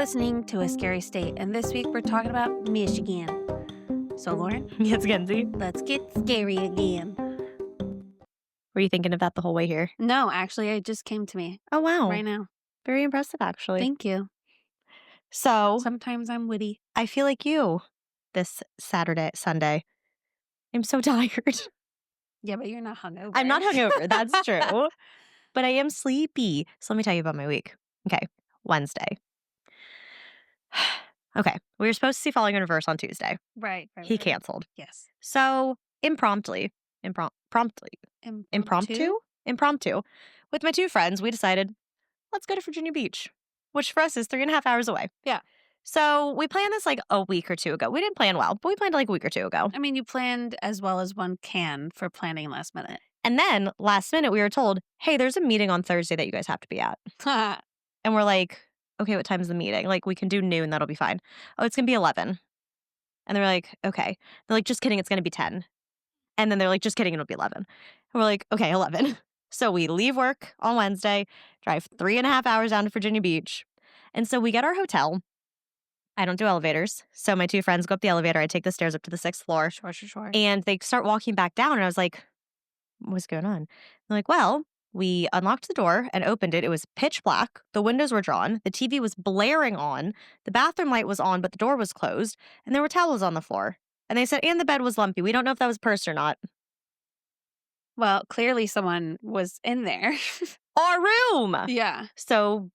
listening to A Scary State, and this week we're talking about Michigan. So, Lauren, It's Kenzie. let's get scary again. Were you thinking of that the whole way here? No, actually, it just came to me Oh, wow. right now. Very impressive, actually. Thank you. So, Sometimes I'm witty. I feel like you this Sunday. I'm so tired. Yeah, but you're not hungover. I'm not hungover. That's true. But I am sleepy. So let me tell you about my week. Okay. Wednesday. Okay. We were supposed to see Falling in Reverse on Tuesday. Right. He canceled. Yes. So impromptu, with my two friends, we decided, let's go to Virginia Beach, which for us is 3.5 hours away. Yeah. So we planned this like a week or two ago. We didn't plan well, but we planned like a week or two ago. I mean, you planned as well as one can for planning last minute. And then last minute, we were told, hey, there's a meeting on Thursday that you guys have to be at. And we're like, okay, what time is the meeting? Like, we can do noon. That'll be fine. Oh, it's going to be 11. And they're like, okay. They're like, just kidding. It's going to be 10. And then they're like, just kidding. It'll be 11. And we're like, okay, 11. So we leave work on Wednesday, drive 3.5 hours down to Virginia Beach. And so we get our hotel. I don't do elevators. So my two friends go up the elevator. I take the stairs up to the 6th floor. Sure. And they start walking back down. And I was like, what's going on? They're like, well, we unlocked the door and opened it. It was pitch black. The windows were drawn. The TV was blaring on. The bathroom light was on, but the door was closed. And there were towels on the floor. And they said, and the bed was lumpy. We don't know if that was purse or not. Well, clearly someone was in there. Our room! Yeah. So,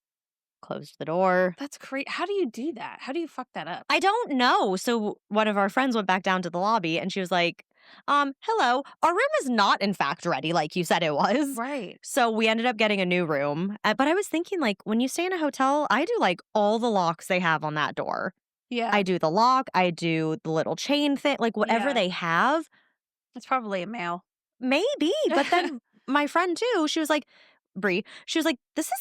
closed the door. That's great. How do you do that? How do you fuck that up? I don't know. So, one of our friends went back down to the lobby and she was like, hello, our room is not in fact ready like you said it was. Right. So we ended up getting a new room. But I was thinking, like, when you stay in a hotel, I do like all the locks they have on that door. Yeah. I do the lock. I do the little chain thing, like whatever Yeah. they have. It's probably a male. Maybe. But then my friend too, she was like, Bree, she was like, this is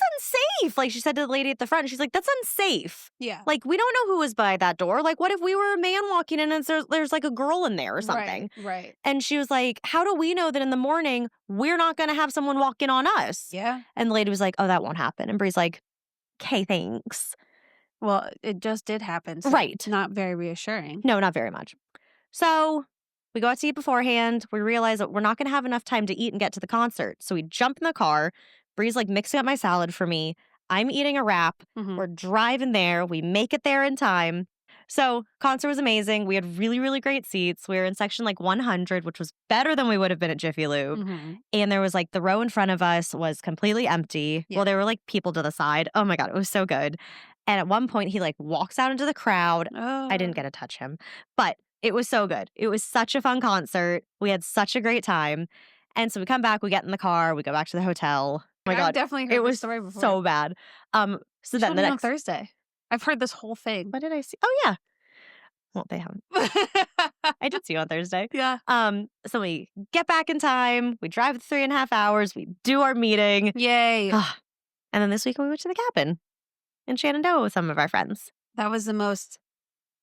unsafe. Like she said to the lady at the front, she's like, that's unsafe. Yeah. Like, we don't know who was by that door. Like, what if we were a man walking in and there's like a girl in there or something? Right. And she was like, how do we know that in the morning we're not going to have someone walk in on us? Yeah. And the lady was like, oh, that won't happen. And Bree's like, okay, thanks. Well, it just did happen. So Right. Not very reassuring. No, not very much. So we go out to eat beforehand. We realize that we're not going to have enough time to eat and get to the concert. So we jump in the car. Bree's like mixing up my salad for me. I'm eating a wrap. Mhm. We're driving there. We make it there in time. So concert was amazing. We had really, really great seats. We were in section like 100, which was better than we would have been at Jiffy Lube. Mhm. And there was like the row in front of us was completely empty. Yeah. Well, there were like people to the side. Oh my God, it was so good. And at one point he like walks out into the crowd. Oh. I didn't get to touch him, but it was so good. It was such a fun concert. We had such a great time. And so we come back, we get in the car, we go back to the hotel. Oh my I've God, definitely heard it this was story before. so bad. So then the on next Thursday. I've heard this whole thing. What did I see? Oh yeah. Well, they haven't. I did see you on Thursday. Yeah. So we get back in time. We drive 3.5 hours. We do our meeting. Yay. And then this weekend we went to the cabin in Shenandoah with some of our friends. That was the most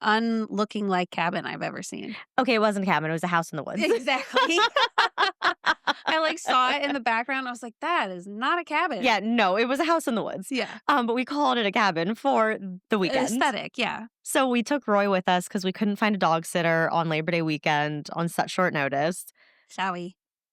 unlooking like cabin I've ever seen. Okay, it wasn't a cabin. It was a house in the woods. Exactly. I like saw it in the background. I was like, that is not a cabin. Yeah, no, it was a house in the woods. Yeah. But we called it a cabin for the weekend. Aesthetic, yeah. So we took Roy with us because we couldn't find a dog sitter on Labor Day weekend on such short notice. Shall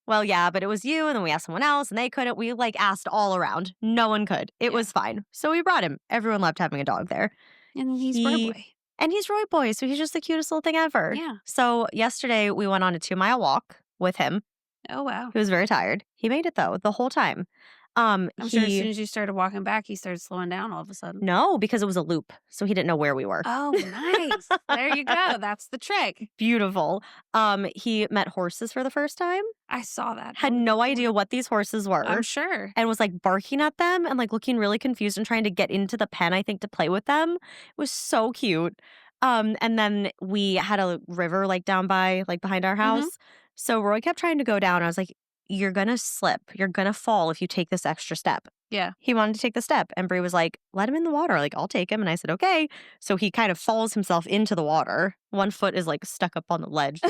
Well, yeah, but it was you, and then we asked someone else, and they couldn't. We, like, asked all around. No one could. It was fine. So we brought him. Everyone loved having a dog there. And he's Roy Boy. And he's Roy Boy, so he's just the cutest little thing ever. Yeah. So yesterday, we went on a 2-mile walk with him. Oh, wow. He was very tired. He made it, though, the whole time. I'm sure as soon as you started walking back, he started slowing down all of a sudden. No, because it was a loop, so he didn't know where we were. Oh, nice. There you go. That's the trick. Beautiful. He met horses for the first time. I saw that. Had no idea what these horses were. I'm sure. And was like barking at them and like looking really confused and trying to get into the pen, I think, to play with them. It was so cute. And then we had a river like down by, like behind our house. So Roy kept trying to go down. I was like, you're going to slip. You're going to fall if you take this extra step. Yeah. He wanted to take the step. And Bree was like, let him in the water. Like, I'll take him. And I said, okay. So he kind of falls himself into the water. One foot is like stuck up on the ledge.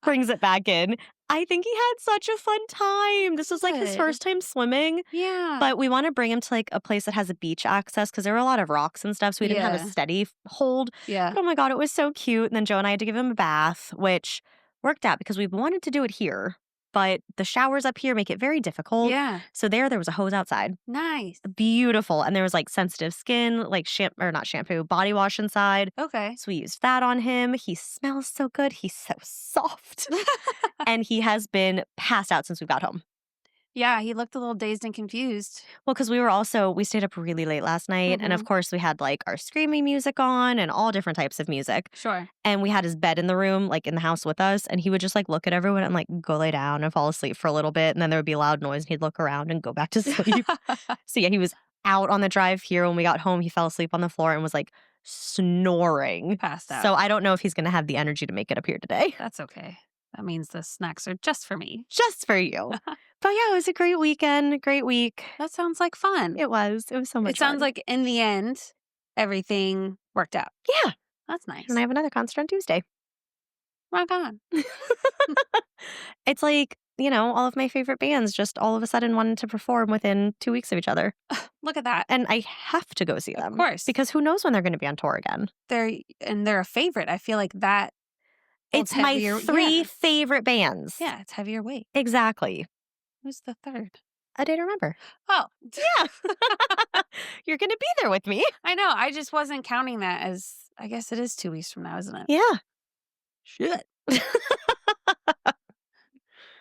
Brings it back in. I think he had such a fun time. This was, like, his Good. first time swimming, Yeah. but we wanna bring him to, like, a place that has a beach access because there were a lot of rocks and stuff, so we didn't have a Yeah. steady hold, Yeah. but, oh my god, it was so cute, and then Joe and I had to give him a bath, which worked out because we wanted to do it here, but the showers up here make it very difficult, Yeah. so there was a hose outside. Nice. Beautiful, and there was, like, sensitive skin, like, or not shampoo, body wash inside, Okay. so we used that on him. He smells so good, he's so soft, and he has been passed out since we got home. Yeah, he looked a little dazed and confused. Well, because we stayed up really late last night, and of Mhm. course, we had, like, our screaming music on and all different types of music, Sure. and we had his bed in the room, like, in the house with us, and he would just, like, look at everyone and, like, go lay down and fall asleep for a little bit, and then there would be loud noise, and he'd look around and go back to sleep. So, yeah, he was out on the drive here. When we got home, he fell asleep on the floor and was, like, snoring. Passed out. So, I don't know if he's gonna have the energy to make it up here today. That's okay. That means the snacks are just for me. Just for you. But, yeah, it was a great weekend, great week. That sounds like fun. It was. It was so much It sounds fun. like in the end, everything worked out. Yeah. That's nice. And I have another concert on Tuesday. Rock on. It's like, all of my favorite bands just all of a sudden wanted to perform within 2 weeks of each other. Look at that. And I have to go see them. Of course. Because who knows when they're gonna be on tour again. They're a favorite. I feel like that holds It's my heavier. 3 Yeah. favorite bands. Yeah, it's heavier weight. Exactly. Who's the third? A Day to Remember. Oh. Yeah. You're gonna be there with me. I know. I just wasn't counting that as, I guess it is 2 weeks from now, isn't it? Yeah. Shit.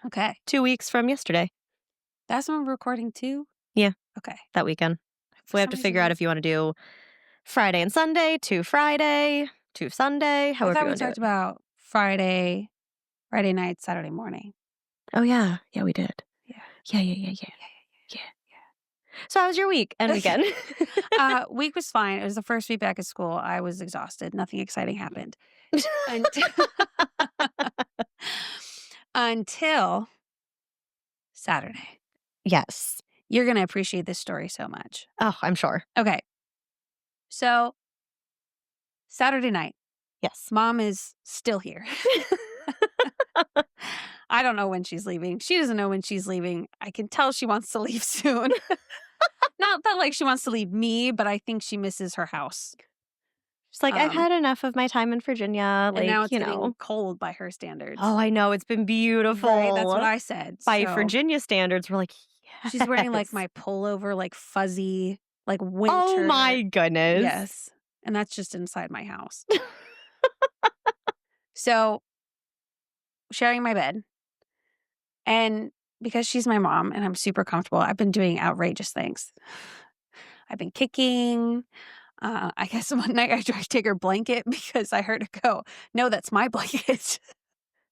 Okay. 2 weeks from yesterday. That's when we're recording too? Yeah. Okay. That weekend. For We have some to reason figure out that's- if you wanna do Friday and Sunday, to Friday, to Sunday, I however thought you we wanna do talked it. about Friday night, Saturday morning. Oh, yeah. Yeah, we did. Yeah. Yeah. So how was your week and weekend? Week was fine. It was the first week back at school. I was exhausted. Nothing exciting happened. Until, until Saturday. Yes. You're going to appreciate this story so much. Oh, I'm sure. Okay. So, Saturday night, Yes. Mom is still here. I don't know when she's leaving. She doesn't know when she's leaving. I can tell she wants to leave soon. Not that like she wants to leave me, but I think she misses her house. She's like, I've Um, had enough of my time in Virginia. and now Like, it's getting cold by her standards. Oh, I know. It's been beautiful. Right, that's what I said. By So, Virginia standards, we're like, she's wearing like yes. my pullover, like fuzzy, like winter. Oh my goodness. Yes. And that's just inside my house. So, sharing my bed. And because she's my mom and I'm super comfortable, I've been doing outrageous things. I've been kicking. I guess one night I tried to take her blanket because I heard her go, "No, that's my blanket."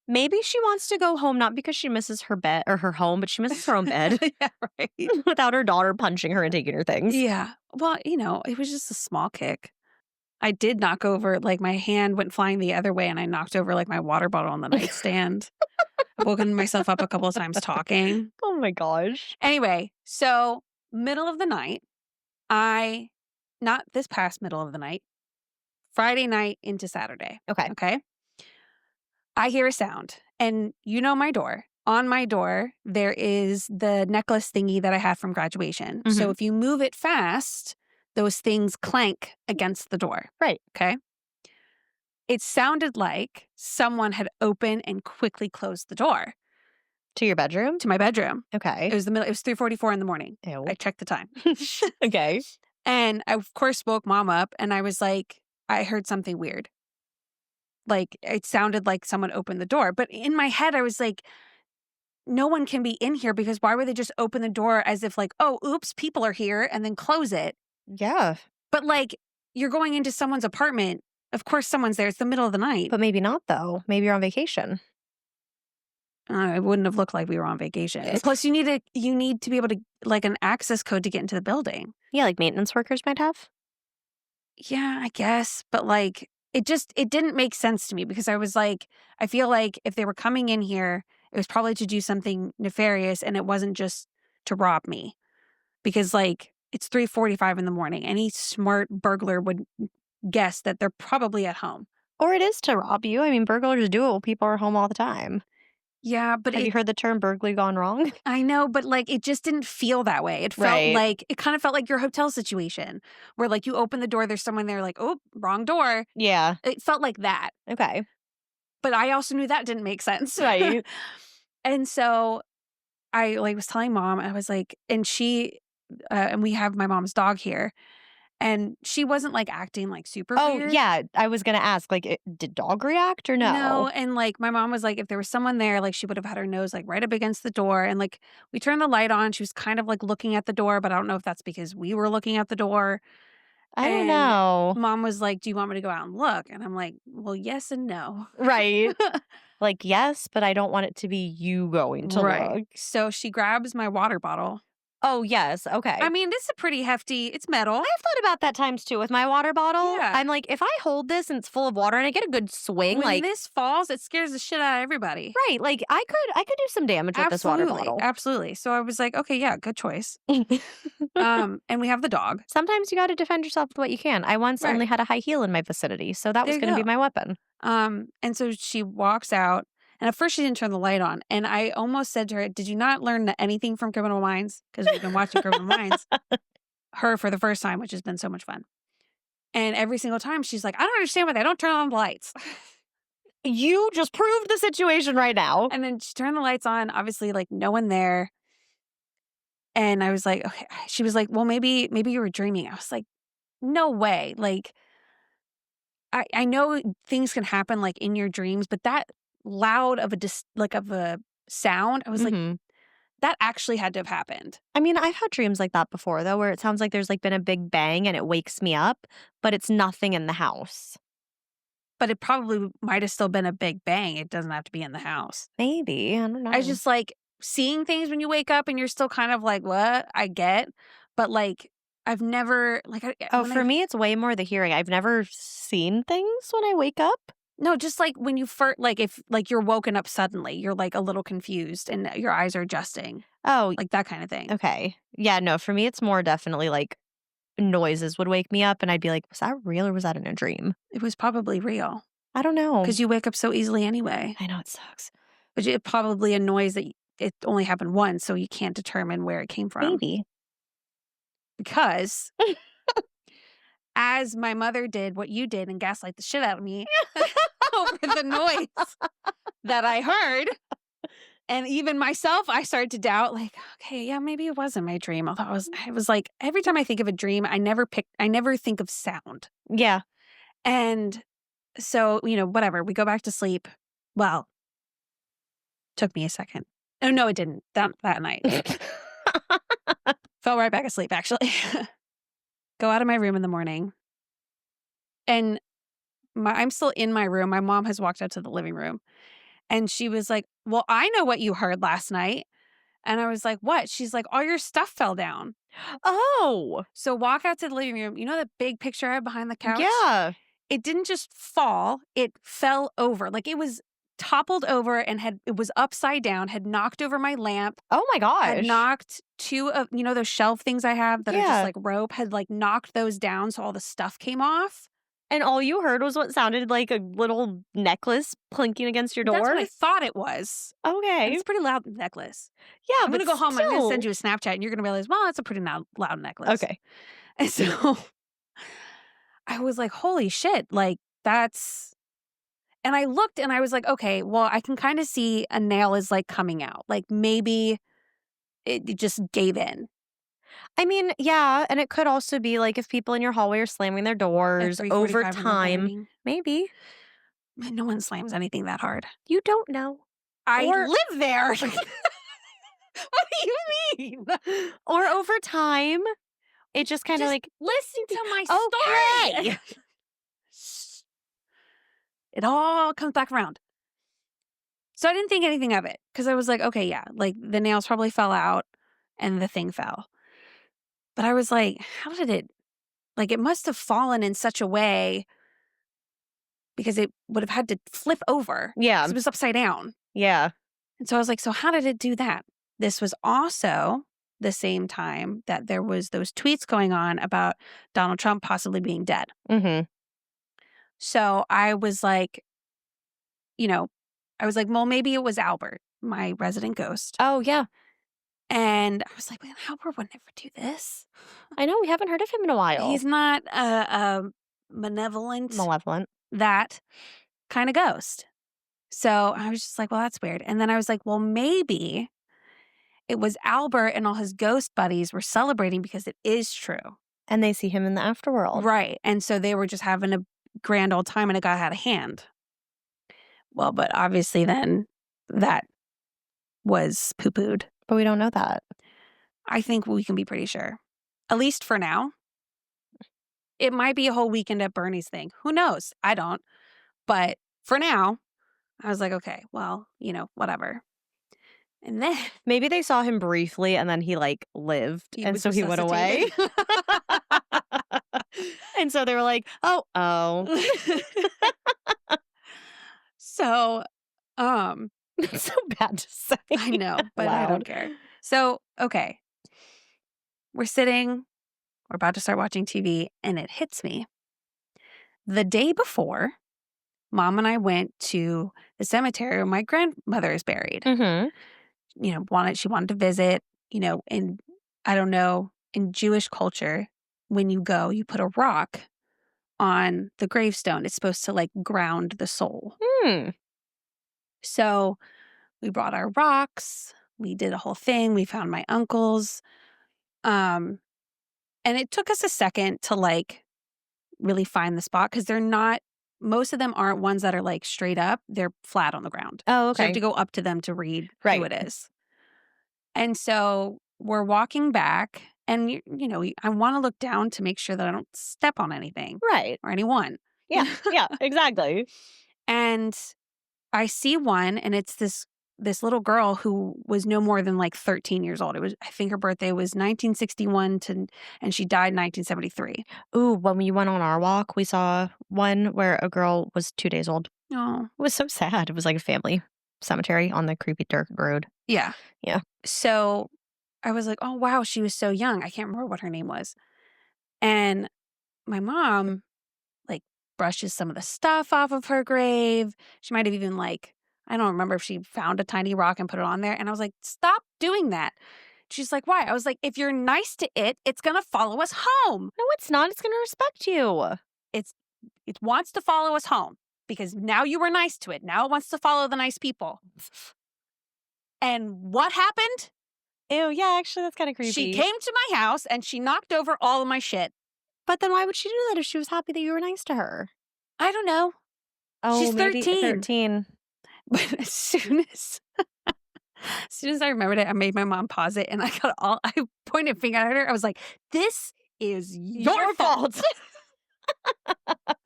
Maybe she wants to go home, not because she misses her bed or her home, but she misses her own bed Yeah, right. without her daughter punching her and taking her things. Yeah. Well, it was just a small kick. I did knock over, like my hand went flying the other way and I knocked over like my water bottle on the nightstand. I've woken myself up a couple of times talking. Oh my gosh. Anyway, so middle of the night, not this past middle of the night, Friday night into Saturday. Okay. Okay. I hear a sound and my door. On my door, there is the necklace thingy that I have from graduation. So Mhm. if you move it fast, those things clank against the door. Right. Okay. It sounded like someone had opened and quickly closed the door To your bedroom? to my bedroom. Okay. It was 3:44 in the morning. Ew. I checked the time. Okay. And I, of course, woke Mom up and I was like, I heard something weird. Like, it sounded like someone opened the door. But in my head, I was like, no one can be in here because why would they just open the door as if like, oh, oops, people are here and then close it? Yeah. But like, you're going into someone's apartment. Of course, someone's there. It's the middle of the night. But maybe not, though. Maybe you're on vacation. It wouldn't have looked like we were on vacation. Plus, you need to be able to like an access code to get into the building. Yeah, like maintenance workers might have. Yeah, I guess. But like, it didn't make sense to me because I was like, I feel like if they were coming in here, it was probably to do something nefarious and it wasn't just to rob me. Because like, it's 3:45 in the morning. Any smart burglar would guess that they're probably at home. Or it is to rob you. I mean, burglars do it while people are home all the time. Yeah, but Have you heard the term burglary gone wrong? I know, but, like, it just didn't feel that way. Right. It kinda felt like your hotel situation where, like, you open the door, there's someone there, like, "Oh, wrong door." Yeah. It felt like that, Okay. but I also knew that didn't make sense. Right. And so I, like, was telling mom, I was like and we have my mom's dog here, and she wasn't, like, acting, like, super Oh, weird. yeah. I was gonna ask, like, did dog react or No, no? and, like, my mom was like, if there was someone there, like, she would have had her nose, like, right up against the door, and, like, we turned the light on, she was kind of, like, looking at the door, but I don't know if that's because we were looking at the door, I don't and know. mom was like, "Do you want me to go out and look?" And I'm like, "Well, yes and no." Right. Like, yes, but I don't want it to be you going to Right. look. So she grabs my water bottle. Oh, yes. I Okay. mean, this is a pretty hefty it's metal. I've thought about that times too with my water bottle. Yeah. I'm like, if I hold this and it's full of water and I get a good swing, When like, this falls, it scares the shit out of everybody. right, like I could do some damage with this water Absolutely, bottle. absolutely. So I was like, "Okay, yeah, good choice." And we have the dog. Sometimes you gotta defend yourself with what you can. I once only Right. had a high heel in my vicinity, so that There was you gonna be go. my weapon. And so she walks out, and at first she didn't turn the light on, and I almost said to her, "Did you not learn anything from Criminal Minds?" Because we've been watching Criminal Minds, her for the first time, which has been so much fun. And every single time she's like, "I don't understand why they don't turn on the lights." You just proved the situation right now. And then she turned the lights on, obviously, like, no one there, and I was like, "Okay." She was like, "Well, maybe you were dreaming." I was like, "No way." Like, I know things can happen, like, in your dreams, but that loud of a sound, I was like, Mhm. "That actually had to have happened." I mean, I've had dreams like that before though, where it sounds like there's, like, been a big bang and it wakes me up, but it's nothing in the house. But it probably might have still been a big bang, it doesn't have to be in the house. Maybe, I don't I know. just, like, seeing things when you wake up and you're still kind of like, "What?" I get, but, like, I've never like, Oh, when for I me, it's way more the hearing. I've never seen things when I wake up. no, just, like, when you first like, if, like, you're woken up suddenly, you're, like, a little confused and your eyes are adjusting, Oh, like, that kinda thing. okay. Yeah, no, for me, it's more definitely, like, noises would wake me up, and I'd be like, "Was that real or was that in a dream?" It was probably real I don't know. because you wake up so easily anyway, I know it sucks. but it probably a noise that it only happened once, so you can't determine where it came from. Maybe. Because as my mother did what you did and gaslight the shit out of me over the noise that I heard, and even myself, I started to doubt, like, okay, yeah, maybe it wasn't my dream. Although I was like, every time I think of a dream, I never think of sound. Yeah. And so, whatever, we go back to sleep. Well, took me a second. Oh, no, it didn't. That night. Fell right back asleep, actually. Go out of my room in the morning. And I'm still in my room. My mom has walked out to the living room. And she was like, "Well, I know what you heard last night." And I was like, "What?" She's like, "All your stuff fell down." Oh, So walk out to the living room. You know the big picture I have behind the couch? yeah. It didn't just fall, it fell over. Like it was toppled over and it was upside down, had knocked over my lamp, Oh my had gosh. knocked two of, those shelf things I have that are just Yeah. like rope, had like knocked those down so all the stuff came off. And all you heard was what sounded like a little necklace clinking against your That's what door? I thought it was. And Okay. it's a pretty loud necklace. Yeah, I'm but gonna go home. I'm gonna send still. you a Snapchat, and you're gonna realize, well, it's a pretty loud necklace. Okay. And so I was like, holy shit, like that's. And I looked, and I was like, okay, well, I can kind of see a nail is like coming out. Like maybe it just gave in I mean, yeah, and it could also be, like, if people in your hallway are slamming their at doors over 3:45 in the time. morning. Maybe. Man, no one slams anything that hard. You don't know. I Or live there. What do you mean? or over time, it just kinda, Just like, listen to my story. okay. It all comes back around. So I didn't think anything of it because I was like, okay, yeah, like the nails probably fell out and the thing fell. But I was like, how did it, like, it must have fallen in such a way because it would have had to flip over Yeah, because it was upside down. yeah. And so I was like, so how did it do that? This was also the same time that there was those tweets going on about Donald Trump possibly being dead. Mhm. So I was like, you know, I was like, well, maybe it was Albert. my resident ghost. Oh, yeah. And I was like, man, Albert would never do this. I know. We haven't heard of him in a while. He's not a malevolent, Malevolent. that kind of ghost. So I was just like, well, that's weird. And then I was like, well, maybe it was Albert and all his ghost buddies were celebrating because it is true. And they see him in the afterworld. Right. And so they were just having a grand old time and it got out of hand. Well, but obviously then that was poo-pooed. But we don't know that. I think we can be pretty sure. At least for now. It might be a whole weekend at Bernie's thing. Who knows? I don't. But for now, I was like, okay, well, whatever. And then maybe they saw him briefly and then he like lived. And so he went away. And so they were like, oh. So, it's so bad to say. I know, but I don't care. So, okay. We're about to start watching TV, and it hits me. The day before, Mom and I went to the cemetery where my grandmother is buried. Mm-hmm. She wanted to visit, and I don't know, in Jewish culture, when you go, you put a rock on the gravestone. It's supposed to like ground the soul. So we brought our rocks. We did a whole thing. We found my uncle's. And it took us a second to like really find the spot because most of them aren't ones that are like straight up. They're flat on the ground. Oh, okay. So you have to go up to them to read right. who it is. And so we're walking back and, I want to look down to make sure that I don't step on anything. Right. Or anyone. Yeah. Yeah, exactly. And I see one and it's this little girl who was no more than like 13 years old. I think her birthday was 1961 and she died in 1973. Ooh, when we went on our walk, we saw one where a girl was 2 days old. Oh. It was so sad. It was like a family cemetery on the creepy dirt road. Yeah. Yeah. So I was like, oh, wow, she was so young. I can't remember what her name was. And my mom like brushes some of the stuff off of her grave. She might have even like, I don't remember if she found a tiny rock and put it on there. And I was like, stop doing that. She's like, why? I was like, if you're nice to it, it's going to follow us home. No, it's not. It's going to respect you. It wants to follow us home because now you were nice to it. Now it wants to follow the nice people. And what happened? Ew, yeah, actually, that's kind of creepy. She came to my house and she knocked over all of my shit. But then why would she do that if she was happy that you were nice to her? I don't know. Oh, she's 13. 13. But as soon as I remembered it, I made my mom pause it and I pointed a finger at her. I was like, this is your fault.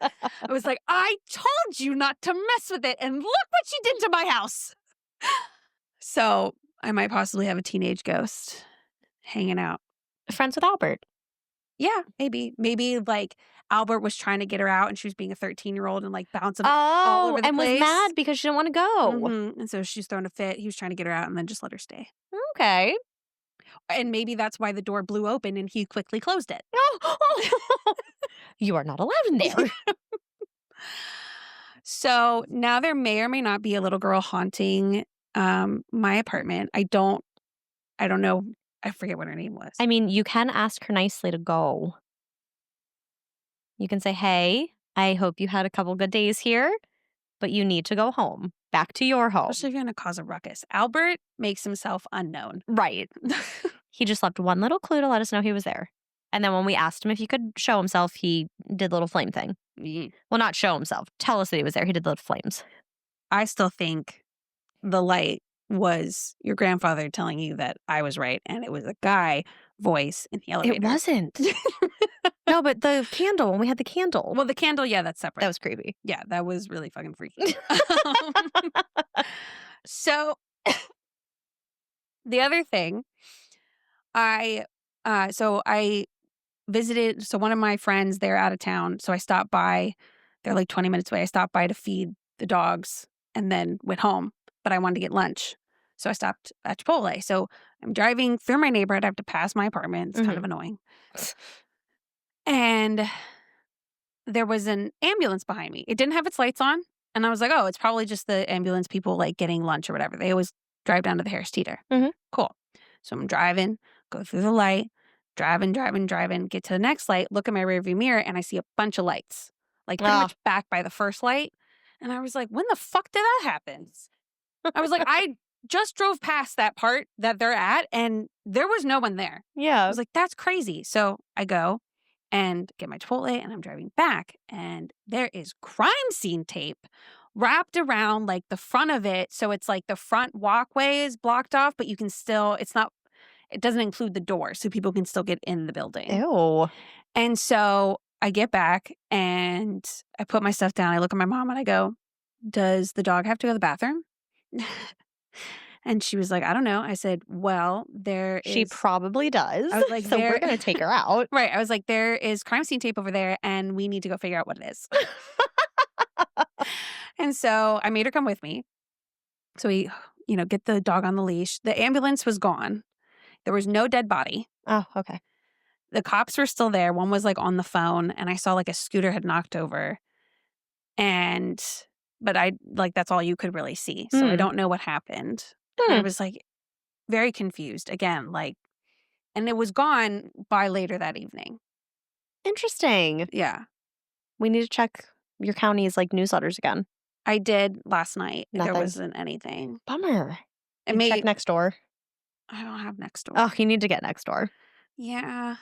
I was like, I told you not to mess with it. And look what she did to my house. So I might possibly have a teenage ghost hanging out. Friends with Albert. Yeah, maybe. Maybe like Albert was trying to get her out and she was being a 13-year-old and like bouncing all over the and place. was mad because she didn't want to go. Mm-hmm. And so she's throwing a fit. He was trying to get her out and then just let her stay. Okay. And maybe that's why the door blew open and he quickly closed it. You are not allowed in there. So now there may or may not be a little girl haunting my apartment. I don't know. I forget what her name was. I mean, you can ask her nicely to go. You can say, hey, I hope you had a couple good days here, but you need to go home. Back to your home. Especially if you're going to cause a ruckus. Albert makes himself unknown. Right. He just left one little clue to let us know he was there. And then when we asked him if he could show himself, he did the little flame thing. Mm. Well, not show himself. Tell us that he was there. He did the little flames. I still think the light was your grandfather telling you that I was right and it was a guy voice in the elevator. It wasn't. No, but the candle, when we had the candle. Well, the candle, yeah, that's separate. That was creepy. Yeah, that was really fucking freaky. So the other thing, I visited, so one of my friends, they're out of town. So I stopped by, they're like 20 minutes away. I stopped by to feed the dogs and then went home, but I wanted to get lunch. So I stopped at Chipotle. So I'm driving through my neighborhood. I have to pass my apartment. It's kind of annoying. And there was an ambulance behind me. It didn't have its lights on. And I was like, oh, it's probably just the ambulance people like getting lunch or whatever. They always drive down to the Harris Teeter. Mhm. Cool. So I'm driving, go through the light, driving, get to the next light, look in my rearview mirror, and I see a bunch of lights, like pretty Ah. much back by the first light. And I was like, when the fuck did that happen? I was like, I just drove past that part that they're at, and there was no one there. I Yeah. was like, that's crazy. So I go and get my Chipotle, and I'm driving back, and there is crime scene tape wrapped around like the front of it. So it's like the front walkway is blocked off, but you can still, it doesn't include the door, so people can still get in the building. Ew. And so I get back and I put my stuff down. I look at my mom and I go, does the dog have to go to the bathroom? And she was like, I don't know. I said, well, there She is. probably does. I was like, so we're there. going to take her out. Right. I was like, there is crime scene tape over there and we need to go figure out what it is. And so I made her come with me. So we, get the dog on the leash. The ambulance was gone. There was no dead body. Oh, okay. The cops were still there. One was like on the phone, and I saw like a scooter had knocked over. But that's all you could really see. So I don't know what happened. And I was like very confused again, and it was gone by later that evening. Interesting. Yeah. We need to check your county's newsletters again. I did last night. Nothing. There wasn't anything. Bummer. And check next door. I don't have next door. Oh, you need to get next door. Yeah.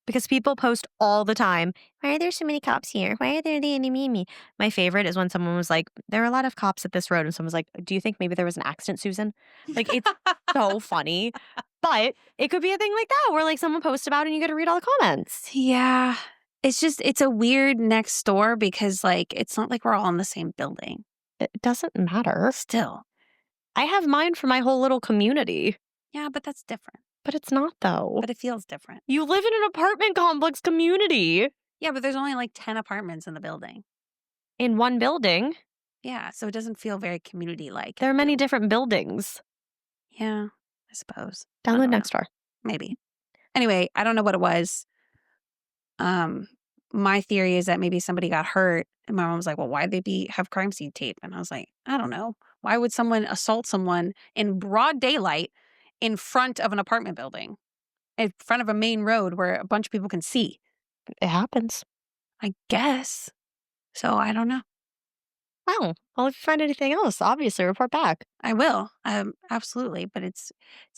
Because people post all the time, why are there so many cops here? Why are there me? My favorite is when someone was like, there are a lot of cops at this road. And someone was like, do you think maybe there was an accident, Susan? It's so funny. But it could be a thing like that where someone posts about it and you get to read all the comments. Yeah. It's a weird next door because it's not like we're all in the same building. It doesn't matter. Still. I have mine for my whole little community. Yeah, but that's different. But it's not, though. But it feels different. You live in an apartment complex community. Yeah, but there's only 10 apartments in the building. In one building? Yeah, so it doesn't feel very community-like. There are many different buildings. Yeah, I suppose. Download next door. Maybe. Anyway, I don't know what it was. My theory is that maybe somebody got hurt, and my mom was like, well, why'd they have crime scene tape? And I was like, I don't know. Why would someone assault someone in broad daylight in front of an apartment building, in front of a main road where a bunch of people can see? It happens. I guess. So I don't know. Wow. Well, if you find anything else, obviously report back. I will. Absolutely. But it's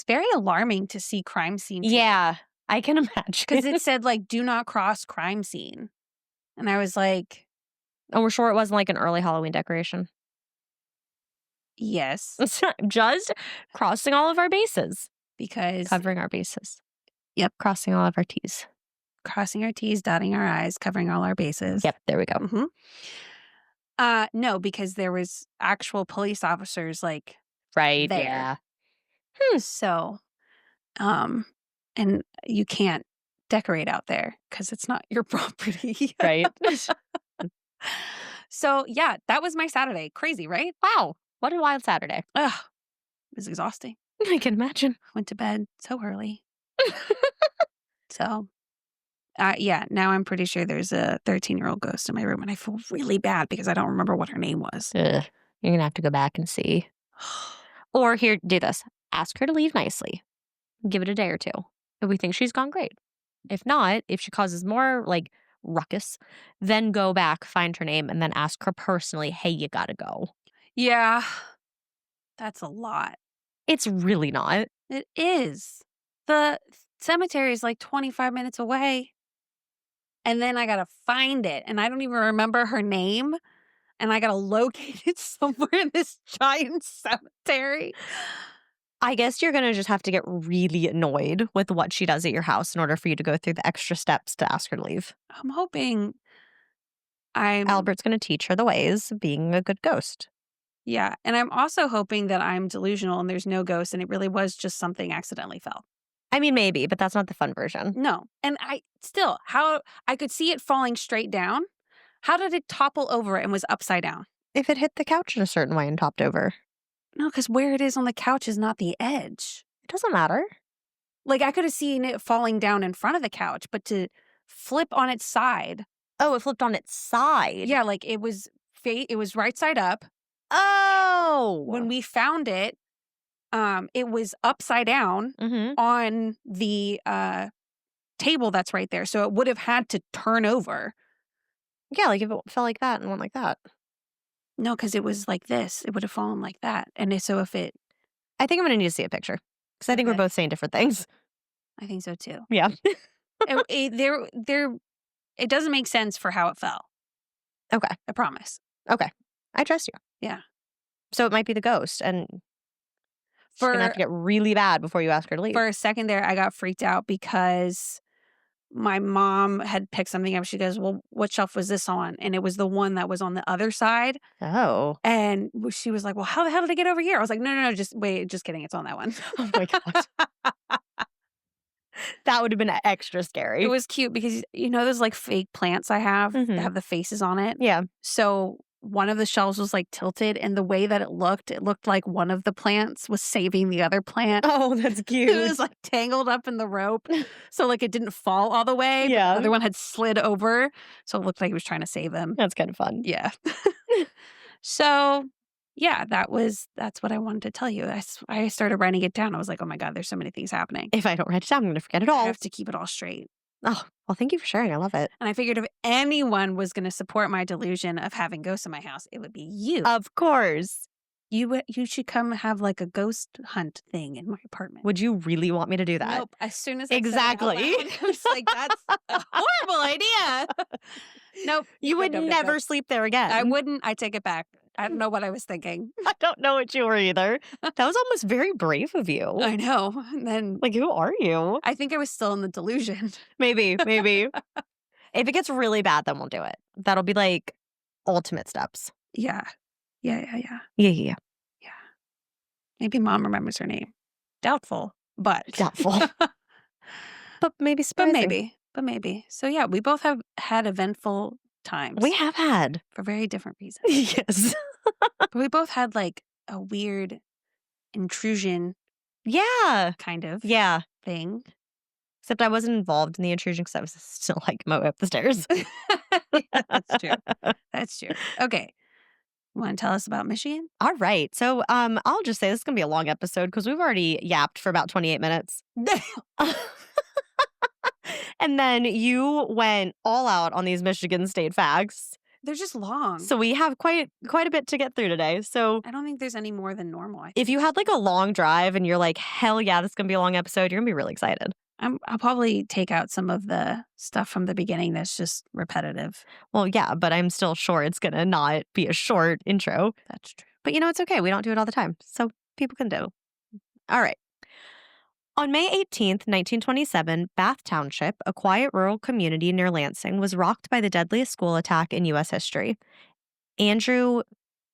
very alarming to see crime scene tape. Yeah, I can imagine. Because it said do not cross crime scene. And I was like, and we're sure it wasn't an early Halloween decoration. Yes. Just crossing all of our bases. Because covering our bases. Yep. Crossing all of our T's. Crossing our T's, dotting our I's, covering all our bases. Yep, there we go. Mm-hmm. No, because there was actual police officers right there. Yeah. So, and you can't decorate out there because it's not your property. Right. So yeah, that was my Saturday. Crazy, right? Wow. What a wild Saturday. Ugh, it was exhausting. I can imagine. Went to bed so early. So, yeah, now I'm pretty sure there's a 13-year-old ghost in my room, and I feel really bad because I don't remember what her name was. Ugh. You're going to have to go back and see. Or here, do this. Ask her to leave nicely. Give it a day or two. If we think she's gone, great. If not, if she causes more ruckus, then go back, find her name, and then ask her personally, hey, you gotta go. Yeah, that's a lot. It's really not. It is. The cemetery is 25 minutes away. And then I gotta find it. And I don't even remember her name. And I gotta locate it somewhere in this giant cemetery. I guess you're gonna just have to get really annoyed with what she does at your house in order for you to go through the extra steps to ask her to leave. I'm hoping Albert's gonna teach her the ways of being a good ghost. Yeah. And I'm also hoping that I'm delusional and there's no ghost and it really was just something accidentally fell. I mean, maybe, but that's not the fun version. No. And how I could see it falling straight down. How did it topple over and was upside down? If it hit the couch in a certain way and topped over. No, because where it is on the couch is not the edge. It doesn't matter. I could have seen it falling down in front of the couch, but to flip on its side. Oh, it flipped on its side. Yeah, it was right side up. Oh. When we found it, It was upside down Mhm. on the, table that's right there, so it would have had to turn over. Yeah, like if it fell like that and went like that. No, because it was like this, it would have fallen like that, and so if it I think I'm gonna need to see a picture because I think we're okay, both saying different things. I think so too. Yeah. It doesn't make sense for how it fell, Okay. I promise. Okay. I trust you. Yeah. So it might be the ghost, and she's gonna have For to get really bad before you ask her to leave. for a second there, I got freaked out because my mom had picked something up. She goes, "Well, what shelf was this on?" And it was the one that was on the other side. Oh. And she was like, "Well, how the hell did it get over here?" I was like, "No, no, no, just wait, just kidding. It's on that one." Oh my god. That would have been extra It scary. was cute because those like fake plants I have that Mhm. have the faces on it. Yeah. So one of the shelves was like tilted, and the way that it looked like one of the plants was saving the other plant. Oh, that's It was cute. like tangled up in the rope. So like it didn't fall all the way, but the Yeah. other one had slid over. So it looked like he was trying to save him. That's kind of fun. Yeah. So yeah, that's what I wanted to tell you. I started writing it down. I was like, oh my God, there's so many things happening. If I don't write it down, I'm gonna forget it I all. have to keep it all straight. Oh, well, thank you for sharing. I love it. And I figured if anyone was going to support my delusion of having ghosts in my house, it would be you. Of course. You should come have like a ghost hunt thing in my apartment. Would you really want me to do that? Nope. As soon as I said it out Exactly. loud, I was like, that's a horrible idea. Nope. You would Nope, nope, never nope. sleep there again. I wouldn't. I take it back. I don't know what I was thinking. I don't know what you were either. That was almost very brave of you. I know. And then Like, who are you? I think I was still in the delusion. Maybe. If it gets really bad, then we'll do it. That'll be like ultimate steps. Yeah. Yeah. Yeah. Yeah. Maybe mom remembers her name. Doubtful, but Doubtful. But maybe but surprising. maybe. So yeah, we both have had eventful times We have had. for very different reasons. Yes. But we both had like a weird intrusion Yeah. kind of Yeah. thing. Except I wasn't involved in the intrusion because I was still like mowing up the stairs. Yeah, that's true. That's true. Okay. Want to tell us about Michigan? All right. So I'll just say this is gonna be a long episode because we've already yapped for about 28 minutes. And then you went all out on these Michigan State facts. They're just long. So we have quite a bit to get through today. So I don't think there's any more than normal. if you had like a long drive and you're like, hell yeah, this is gonna be a long episode, you're gonna be really excited. I'll probably take out some of the stuff from the beginning that's just repetitive. Well, yeah, but I'm still sure it's gonna not be a short intro. That's true. But it's okay. We don't do it all the time. So people can do. All right. On May 18th, 1927, Bath Township, a quiet rural community near Lansing, was rocked by the deadliest school attack in U.S. history. Andrew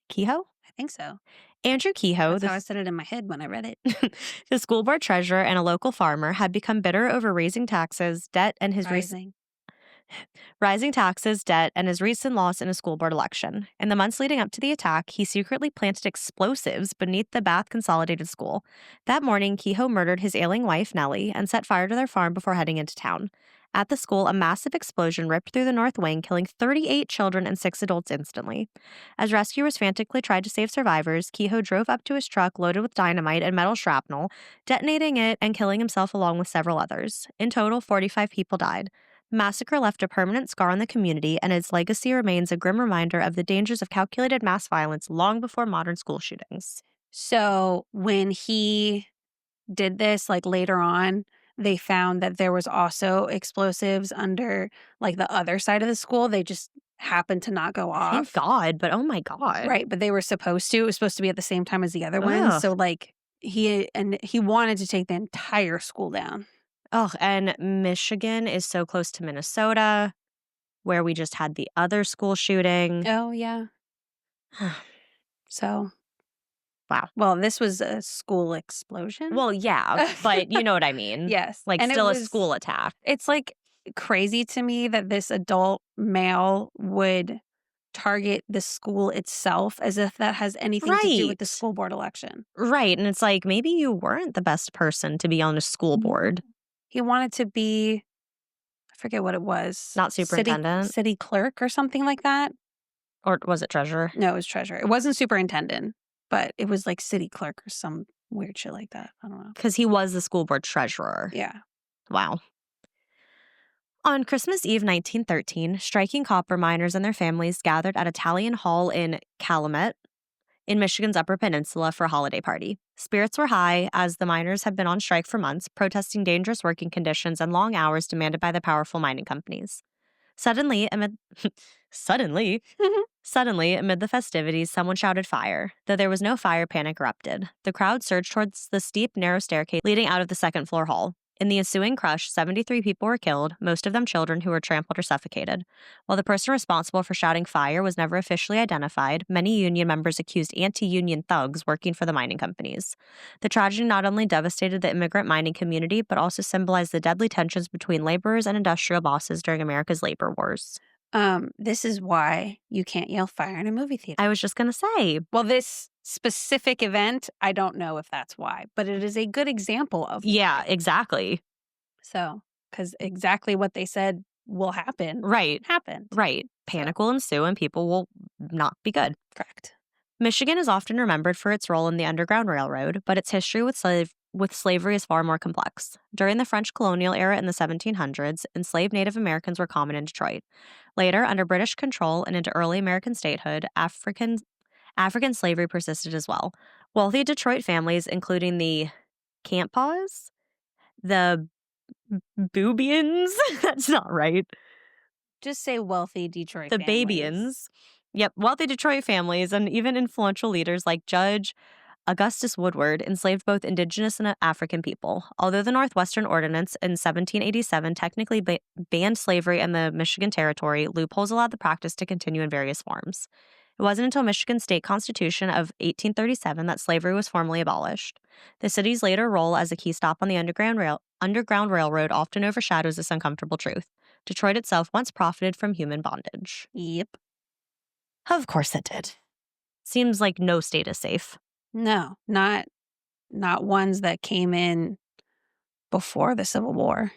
Kehoe? I think so. Andrew Kehoe, That's how I said it in my head when I read it. the school board treasurer and a local farmer, had become bitter over raising taxes, debt, and his rising taxes, debt, and his recent loss in a school board election. In the months leading up to the attack, he secretly planted explosives beneath the Bath Consolidated School. That morning, Kehoe murdered his ailing wife, Nellie, and set fire to their farm before heading into town. At the school, a massive explosion ripped through the north wing, killing 38 children and 6 adults instantly. As rescuers frantically tried to save survivors, Kehoe drove up to his truck loaded with dynamite and metal shrapnel, detonating it and killing himself along with several others. In total, 45 people died. The massacre left a permanent scar on the community, and its legacy remains a grim reminder of the dangers of calculated mass violence long before modern school shootings. So when he did this, like later on, they found that there was also explosives under like the other side of the school. They just happened to not go off. Thank God, but oh my God. Right, but they were supposed to. It was supposed to be at the same time as the other one. Ugh. So like he wanted to take the entire school down. Oh, and Michigan is so close to Minnesota, where we just had the other school shooting. Oh yeah. So Wow. well, this was a school explosion. Well, yeah, but you know what I mean. Yes. Like And still a school attack. It's like crazy to me that this adult male would target the school itself as if that has anything to do with the Right. school board election. Right. And it's like maybe you weren't the best person to be on a school board. He wanted to be, I forget what it was. Not superintendent? City clerk or something like that. Or was it treasurer? No, it was treasurer. It wasn't superintendent, but it was like city clerk or some Weird shit like that. I don't know. Because he was the school board treasurer. Yeah. Wow. On Christmas Eve 1913, striking copper miners and their families gathered at Italian Hall in Calumet in Michigan's Upper Peninsula for a holiday party. Spirits were high as the miners had been on strike for months, protesting dangerous working conditions and long hours demanded by the powerful mining companies. Suddenly, amid Suddenly, amid the festivities, someone shouted fire. Though there was no fire, panic erupted. The crowd surged towards the steep, narrow staircase leading out of the second floor hall. In the ensuing crush, 73 people were killed, most of them children who were trampled or suffocated. While the person responsible for shouting fire was never officially identified, many union members accused anti-union thugs working for the mining companies. The tragedy not only devastated the immigrant mining community, but also symbolized the deadly tensions between laborers and industrial bosses during America's labor wars. This is why you can't yell fire in a movie theater. I was just going to say. Well, this specific event, I don't know if that's why, but it is a good example of Yeah, why. exactly. So, because exactly what they said will happen. Right. Happened. Right. Panic will ensue and people will not be good. Correct. Michigan is often remembered for its role in the Underground Railroad, but its history with slavery is far more complex. During the French colonial era in the 1700s, enslaved Native Americans were common in Detroit. Later, under British control and into early American statehood, African slavery persisted as well. Wealthy Detroit families, including the Campaws, the Boobians, that's not right. Just say wealthy Detroit The families. Babians. Yep, wealthy Detroit families and even influential leaders like Judge Augustus Woodward enslaved both indigenous and African people. Although the Northwestern Ordinance in 1787 technically banned slavery in the Michigan Territory, loopholes allowed the practice to continue in various forms. It wasn't until Michigan's state constitution of 1837 that slavery was formally abolished. The city's later role as a key stop on the Underground Railroad often overshadows this uncomfortable truth. Detroit itself once profited from human bondage. Yep. Of course it did. Seems like no state is safe. No, not ones that came in before the Civil War.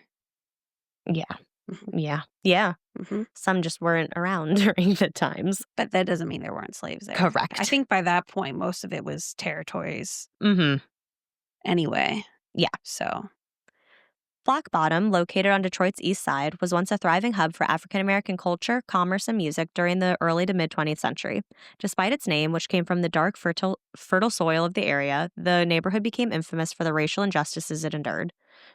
Yeah. Mhm. Yeah. Yeah. Mm-hmm. Some just weren't around during the times. But that doesn't mean there weren't slaves there. Correct. I think by that point, most of it was territories Mm-hmm. anyway. Yeah. So. Black Bottom, located on Detroit's east side, was once a thriving hub for African American culture, commerce, and music during the early to mid 20th century. Despite its name, which came from the dark, fertile soil of the area, the neighborhood became infamous for the racial injustices it endured.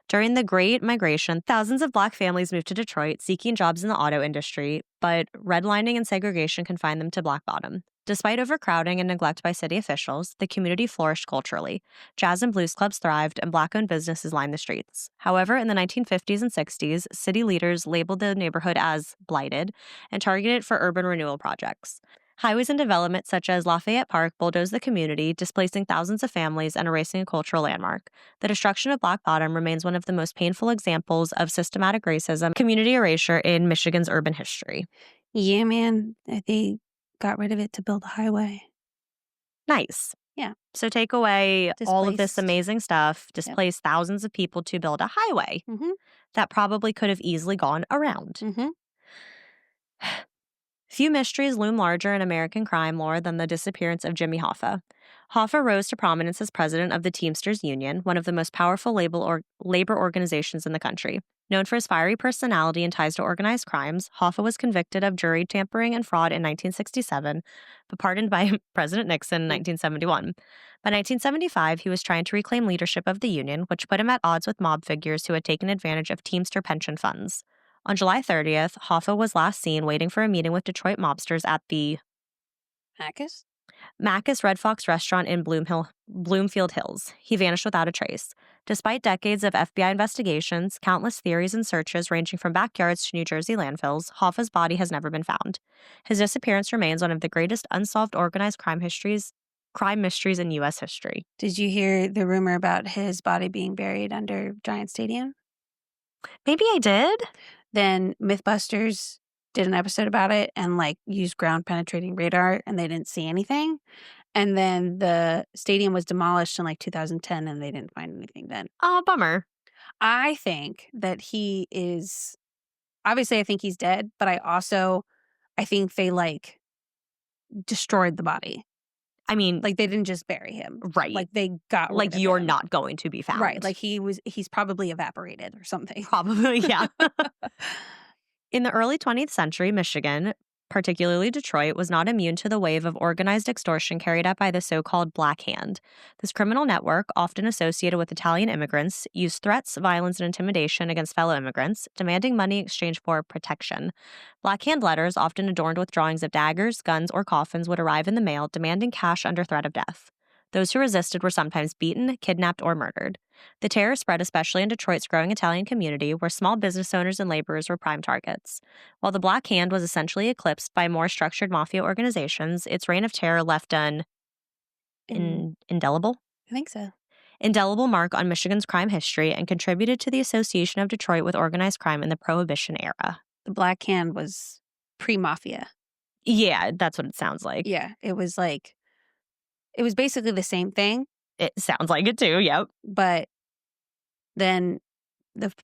During the Great Migration, thousands of Black families moved to Detroit seeking jobs in the auto industry, but redlining and segregation confined them to Black Bottom. Despite overcrowding and neglect by city officials, the community flourished culturally. Jazz and blues clubs thrived, and Black-owned businesses lined the streets. However, in the 1950s and 60s, city leaders labeled the neighborhood as blighted and targeted it for urban renewal projects. Highways and development such as Lafayette Park bulldozed the community, displacing thousands of families and erasing a cultural landmark. The destruction of Black Bottom remains one of the most painful examples of systematic racism, community erasure in Michigan's urban history. Yeah, man. They got rid of it to build a highway. Nice. Yeah. So take away all of this Displaced. amazing stuff, displace thousands of people to build a highway Mm-hmm. that probably could have easily gone around. Mm-hmm. Few mysteries loom larger in American crime lore than the disappearance of Jimmy Hoffa. Hoffa rose to prominence as president of the Teamsters Union, one of the most powerful labor organizations in the country. Known for his fiery personality and ties to organized crimes, Hoffa was convicted of jury tampering and fraud in 1967, but pardoned by President Nixon in 1971. By 1975, he was trying to reclaim leadership of the union, which put him at odds with mob figures who had taken advantage of Teamster pension funds. On July 30th, Hoffa was last seen waiting for a meeting with Detroit mobsters at the Mackinac Red Fox restaurant in Bloomfield Hills. He vanished without a trace. Despite decades of FBI investigations, countless theories and searches ranging from backyards to New Jersey landfills, Hoffa's body has never been found. His disappearance remains one of the greatest unsolved organized crime mysteries in U.S. history. Did you hear the rumor about his body being buried under Giant Stadium? Maybe I did. Then Mythbusters did an episode about it and used ground penetrating radar and they didn't see anything. And then the stadium was demolished in 2010 and they didn't find anything then. Oh, bummer. I think that he is, obviously I think he's dead, but I think they destroyed the body. I mean, Like, they didn't just bury him. right. Like, they got Like, rid of you're him. not going to be found. Right, like, he's probably evaporated or something. Probably, yeah. In the early 20th century, Michigan, particularly Detroit, was not immune to the wave of organized extortion carried out by the so-called Black Hand. This criminal network, often associated with Italian immigrants, used threats, violence, and intimidation against fellow immigrants, demanding money in exchange for protection. Black Hand letters, often adorned with drawings of daggers, guns, or coffins, would arrive in the mail, demanding cash under threat of death. Those who resisted were sometimes beaten, kidnapped, or murdered. The terror spread especially in Detroit's growing Italian community, where small business owners and laborers were prime targets. While the Black Hand was essentially eclipsed by more structured mafia organizations, its reign of terror left an Mm, indelible I think so. indelible mark on Michigan's crime history and contributed to the association of Detroit with organized crime in the Prohibition era. The Black Hand was pre-mafia. Yeah, that's what it sounds like. Yeah, it was basically the same thing, It sounds like it too, yep. but then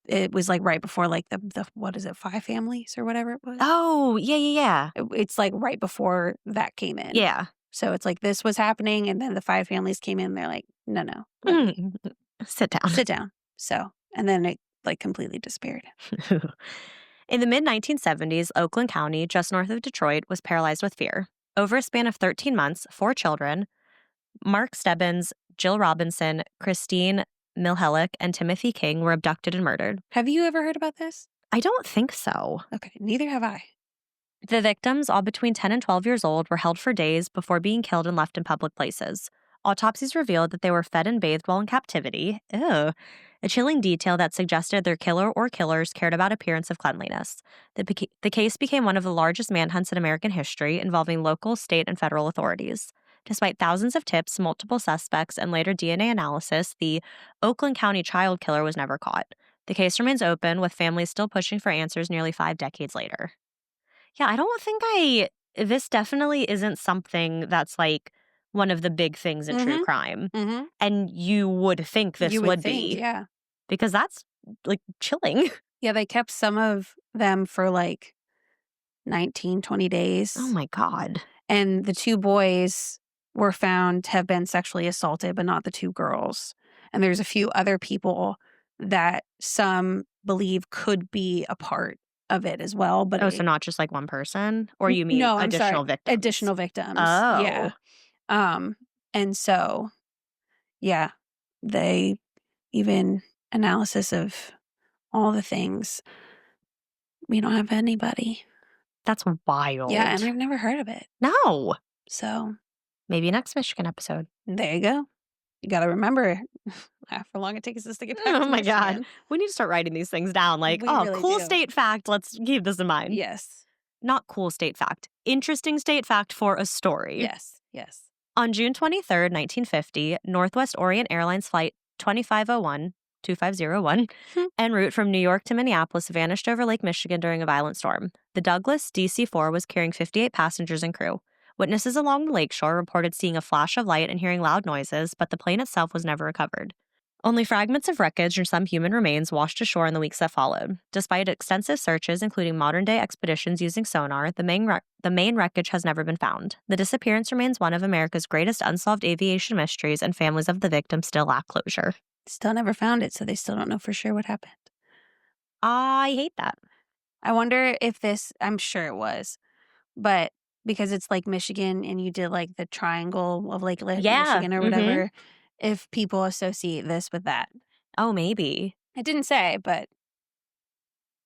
it was, like, right before, like, the what is it, 5 families or whatever it was? Oh, yeah. It's, like, right before that came in. Yeah. So it's like this was happening, and then the 5 families came in, they're like, "No, let me Sit down. sit down." So and then it, like, completely disappeared. In the mid 1970s, Oakland County, just north of Detroit, was paralyzed with fear. Over a span of 13 months, 4 children, Mark Stebbins, Jill Robinson, Christine Milhelic, and Timothy King, were abducted and murdered. Have you ever heard about this? I don't think so. Okay, neither have I. The victims, all between 10 and 12 years old, were held for days before being killed and left in public places. Autopsies revealed that they were fed and bathed while in captivity. Ew. A chilling detail that suggested their killer or killers cared about appearance of cleanliness. The case became one of the largest manhunts in American history, involving local, state, and federal authorities. Despite thousands of tips, multiple suspects, and later DNA analysis, the Oakland County child killer was never caught. The case remains open, with families still pushing for answers nearly 5 decades later. Yeah, I don't think this definitely isn't something that's like one of the big things in true Mhm, crime. mhm. And you would think this You would think, be, yeah. because that's like chilling. Yeah, they kept some of them for, like, 19, 20 Oh days, my God. and the 2 boys were found to have been sexually assaulted, but not the 2 girls. And there's a few other people that some believe could be a part of it as well, but Oh, so not just like one person? Or N you mean no, I'm sorry, additional victims? additional victims, yeah. Oh, Um, and so, yeah, they even analysis of all the things, we don't have anybody. that's wild. Yeah, and I've never heard of it. No. So, Maybe next Michigan episode. there you go. You gotta remember how long it takes us to get back Oh to my God. Michigan. We need to start writing these things down. Like, We oh, really cool do. state fact. Let's keep this in mind. Yes. Not cool state fact. Interesting state fact for a story. Yes. On June 23rd, 1950, Northwest Orient Airlines Flight 2501 Hmm. en route from New York to Minneapolis vanished over Lake Michigan during a violent storm. The Douglas DC-4 was carrying 58 passengers and crew. Witnesses along the lakeshore reported seeing a flash of light and hearing loud noises, but the plane itself was never recovered. Only fragments of wreckage and some human remains washed ashore in the weeks that followed. Despite extensive searches, including modern-day expeditions using sonar, the main wreckage has never been found. The disappearance remains one of America's greatest unsolved aviation mysteries, and families of the victims still lack closure. Still never found it, so they still don't know for sure what happened. I hate that. I wonder if I'm sure it was, but because it's Lake Michigan and you did, like, the triangle of Lake Yeah, Michigan or whatever, if people associate this with that. Oh, maybe. It didn't say, but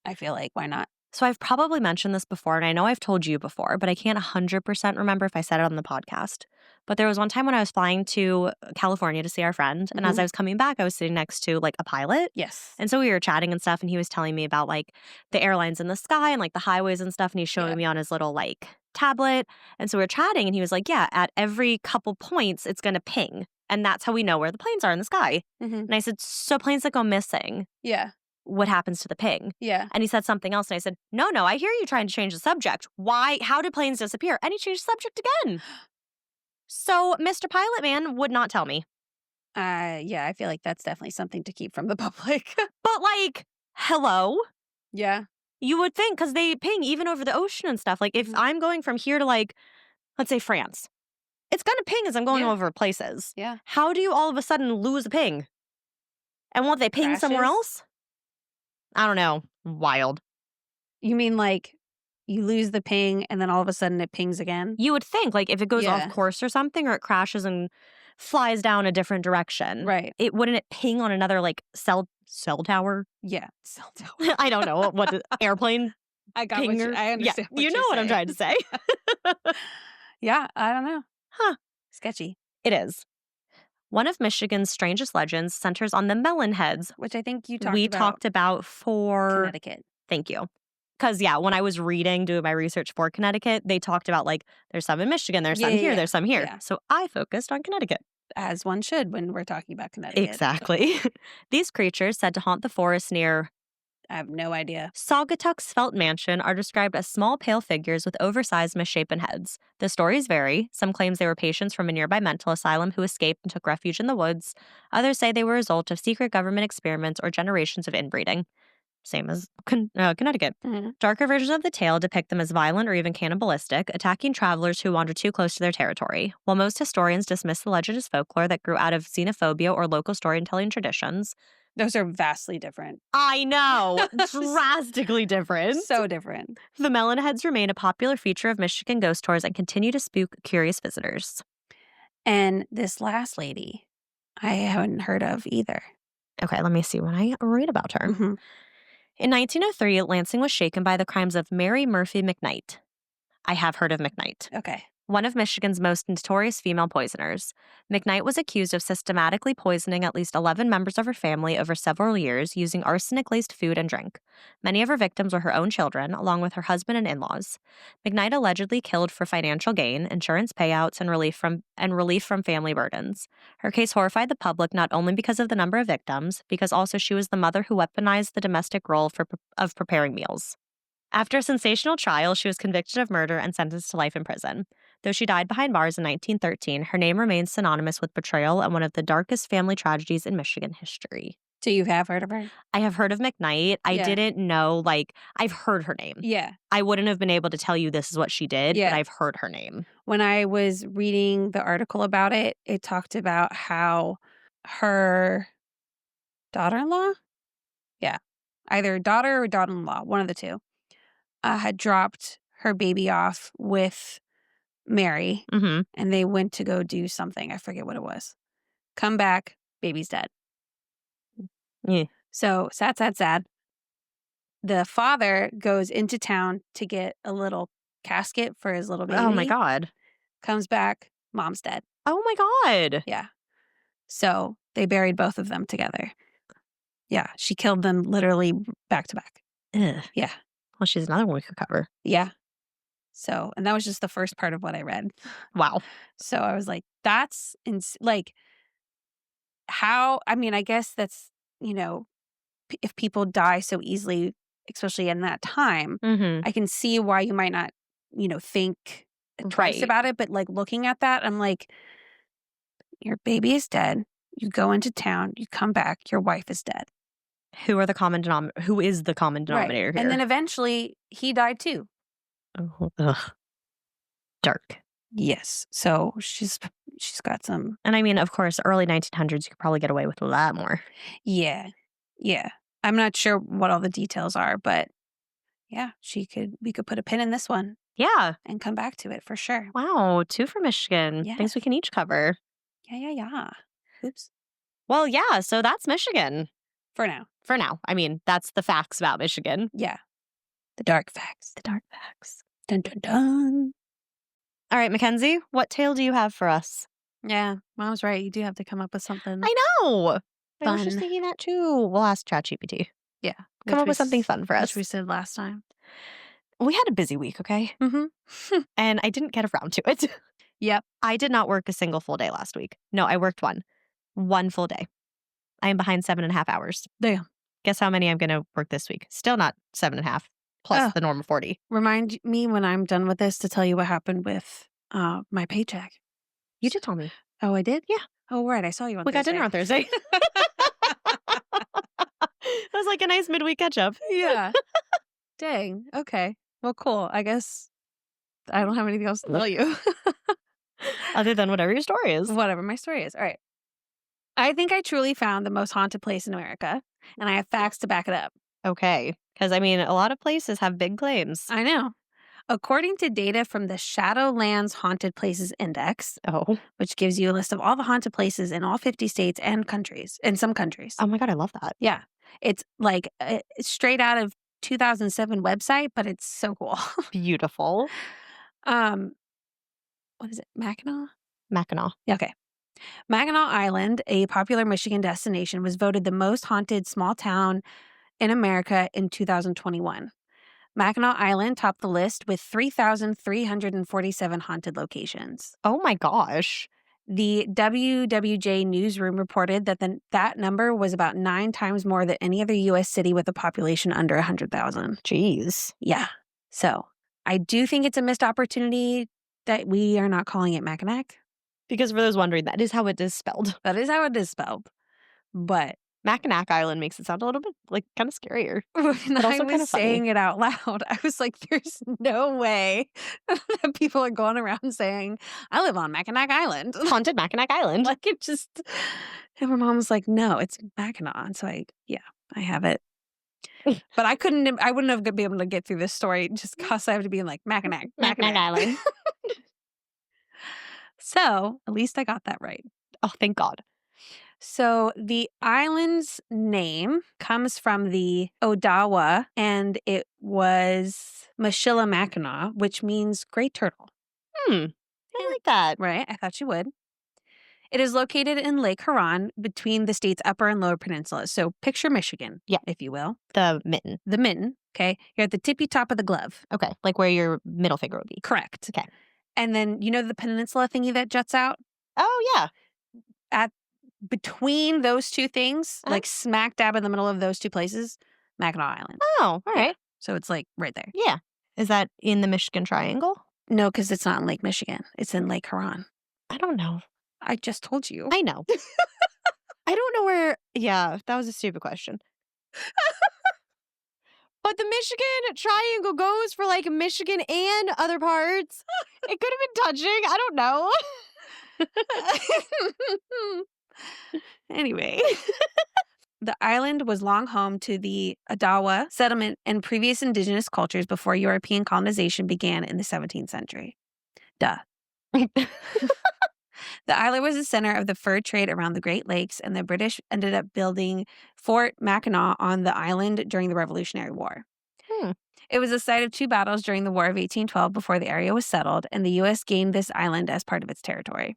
I feel like why not? So I've probably mentioned this before, and I know I've told you before, but I can't 100% remember if I said it on the podcast. But there was one time when I was flying to California to see our friend, and as I was coming back, I was sitting next to, like, a pilot. Yes. And so we were chatting and stuff, and he was telling me about, like, the airlines in the sky and, like, the highways and stuff, and he's showing me on his little, like, tablet. And so we were chatting, and he was like, yeah, at every couple points, it's going to ping. And that's how we know where the planes are in the sky. Mhm. And I said, so planes that go missing, Yeah. what happens to the ping? Yeah. And he said something else, and I said, no, I hear you trying to change the subject. Why? How did planes disappear? And he changed the subject again. So Mr. Pilot Man would not tell me. Yeah, I feel like that's definitely something to keep from the public. But, like, hello? Yeah. You would think, because they ping even over the ocean and stuff. Like, if I'm going from here to, like, let's say France, It's gonna ping as I'm going Yeah. over places. Yeah. How do you all of a sudden lose a ping? And won't they ping somewhere Crashes? else? I don't know. Wild. You mean, like, you lose the ping and then all of a sudden it pings again? You would think, like, if it goes off Yeah. course or something, or it crashes and flies down a different direction, Right. it wouldn't it ping on another, like, cell tower? Yeah. Cell tower. I don't know what the airplane I got what pinger? I Yeah, understand what you know you're what I'm saying. trying to say. Yeah, I don't know. Huh. Sketchy. It is. One of Michigan's strangest legends centers on the melon heads Which I think you we talked about for Connecticut. Thank you. Because, yeah, when I was doing my research for Connecticut, they talked about, like, there's some in Michigan, there's some here, Yeah. there's some here. Yeah. So I focused on Connecticut. As one should when we're talking about Connecticut. Exactly. These creatures, said to haunt the forest near I have no idea. Saugatuck's Felt Mansion, are described as small, pale figures with oversized, misshapen heads. The stories vary. Some claims they were patients from a nearby mental asylum who escaped and took refuge in the woods. Others say they were a result of secret government experiments or generations of inbreeding. Same as Connecticut. Mhm. Darker versions of the tale depict them as violent or even cannibalistic, attacking travelers who wander too close to their territory. While most historians dismiss the legend as folklore that grew out of xenophobia or local storytelling traditions. Those are vastly different. I know! Drastically different. So different. The melon heads remain a popular feature of Michigan ghost tours and continue to spook curious visitors. And this last lady, I haven't heard of either. Okay, let me see when I read about her. Mhm. In 1903, Lansing was shaken by the crimes of Mary Murphy McKnight. I have heard of McKnight. Okay. One of Michigan's most notorious female poisoners. McKnight was accused of systematically poisoning at least 11 members of her family over several years using arsenic-laced food and drink. Many of her victims were her own children, along with her husband and in-laws. McKnight allegedly killed for financial gain, insurance payouts, and relief from family burdens. Her case horrified the public not only because of the number of victims, because also she was the mother who weaponized the domestic role of preparing meals. After a sensational trial, she was convicted of murder and sentenced to life in prison. Though she died behind bars in 1913, her name remains synonymous with betrayal and one of the darkest family tragedies in Michigan history. So you have heard of her? I have heard of McKnight. I Yeah. didn't know, I've heard her name. Yeah. I wouldn't have been able to tell you this is what she did, Yeah. but I've heard her name. When I was reading the article about it, it talked about how her daughter-in-law? Yeah. Either daughter or daughter-in-law, one of the two, had dropped her baby off with Mary, Mm-hmm. and they went to go do something. I forget what it was. Come back, baby's dead. Yeah. So sad, sad, sad. The father goes into town to get a little casket for his little baby. Oh my God. Comes back, mom's dead. Oh my God. Yeah. So they buried both of them together. Yeah. She killed them literally back to back. Ugh. Yeah. Well, she's another one we could cover. Yeah. So, and that was just the first part of what I read. Wow. So I was like, that's like how, I mean, I guess that's, if people die so easily, especially in that time, Mm-hmm. I can see why you might not, think twice Right. about it. But like looking at that, I'm like, your baby is dead. You go into town, you come back, your wife is dead. Who is the common denominator here? And then eventually he died too. Oh, ugh. Dark. Yes. So she's got some. And I mean, of course, early 1900s, you could probably get away with a lot more. Yeah. Yeah. I'm not sure what all the details are, but yeah, we could put a pin in this one Yeah. and come back to it for sure. Wow. 2 for Michigan. Yeah. Things we can each cover. Yeah. Oops. Well, yeah. So that's Michigan. For now. For now. I mean, that's the facts about Michigan. Yeah. The dark facts. The dark facts. Dun dun dun. All right, Mackenzie, what tale do you have for us? Yeah. Mom's right. You do have to come up with something. I know. I was just Fun. thinking that too. We'll ask ChatGPT. Yeah. Come up with something fun for us. Which we said last time. We had a busy week, okay? Mm-hmm. And I didn't get around to it. Yep. I did not work a single full day last week. No, I worked one full day. I am behind 7.5 hours. Damn. Guess how many I'm going to work this week? Still not 7.5 plus the normal 40. Remind me when I'm done with this to tell you what happened with my paycheck. You did tell me. Oh, I did? Yeah. Oh, right. I saw you on We got Thursday. dinner on Thursday. It was like a nice midweek catch up. Yeah. Dang. Okay. Well, cool. I guess I don't have anything else to tell you. Other than whatever your story is. Whatever my story is. All right. I think I truly found the most haunted place in America, and I have facts to back it up. Okay. Because, I mean, a lot of places have big claims. I know. According to data from the Shadowlands Haunted Places Index, Oh. which gives you a list of all the haunted places in all 50 states and countries, in some countries. Oh my God, I love that. Yeah. It's like straight out of 2007 website, but it's so cool. Beautiful. um, what is it? Mackinac? Mackinac. Yeah, okay. Mackinac Island, a popular Michigan destination, was voted the most haunted small town in America in 2021. Mackinac Island topped the list with 3,347 haunted locations. Oh my gosh. The WWJ newsroom reported that that number was about 9 times more than any other U.S. city with a population under 100,000. Jeez. Yeah. So I do think it's a missed opportunity that we are not calling it Mackinac. Because for those wondering, that is how it is spelled. That is how it is spelled. But Mackinac Island makes it sound a little bit like kind of scarier. when But I also was kinda funny. saying it out loud, I was like, there's no way that people are going around saying, I live on Mackinac Island. Haunted Mackinac Island. Like it just, and my mom was like, no, it's Mackinac. And so I have it. But I wouldn't have been able to get through this story just because I have to be in like Mackinac Island. So at least I got that right. Oh, thank God. So the island's name comes from the Odawa, and it was Mackinac, which means great turtle. I like that. Right? I thought you would. It is located in Lake Huron between the state's upper and lower peninsulas. So picture Michigan, Yeah. if you will. The mitten. The mitten, okay? You're at the tippy top of the glove. Okay. Like where your middle finger would be. Correct. Okay. And then, you know the peninsula thingy that juts out? Oh, yeah. Between those two things, like smack dab in the middle of those two places, Mackinac Island. Oh, all right. Yeah. So it's like right there. Yeah. Is that in the Michigan Triangle? No, because it's not in Lake Michigan. It's in Lake Huron. I don't know. I just told you. I know. I don't know where. Yeah, that was a stupid question. But the Michigan Triangle goes for like Michigan and other parts. It could have been touching. I don't know. Anyway, the island was long home to the Odawa settlement and previous indigenous cultures before European colonization began in the 17th century. Duh. The island was the center of the fur trade around the Great Lakes, and the British ended up building Fort Mackinac on the island during the Revolutionary War. It was the site of 2 battles during the War of 1812 before the area was settled, and the U.S. gained this island as part of its territory.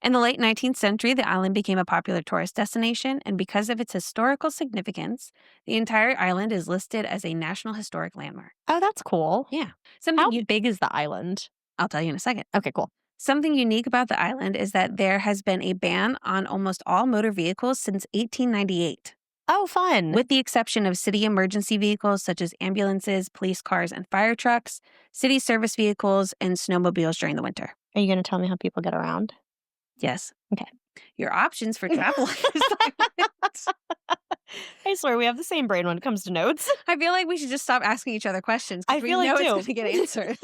In the late 19th century, the island became a popular tourist destination, and because of its historical significance, the entire island is listed as a National Historic Landmark. Oh, that's cool. Yeah. How big is the island? I'll tell you in a second. Okay, cool. Something unique about the island is that there has been a ban on almost all motor vehicles since 1898. Oh, fun. With the exception of city emergency vehicles such as ambulances, police cars, and fire trucks, city service vehicles, and snowmobiles during the winter. Are you going to tell me how people get around? Yes. Okay. Your options for travel. I swear we have the same brain when it comes to notes. I feel like we should just stop asking each other questions. I feel like it's too. going to get answered.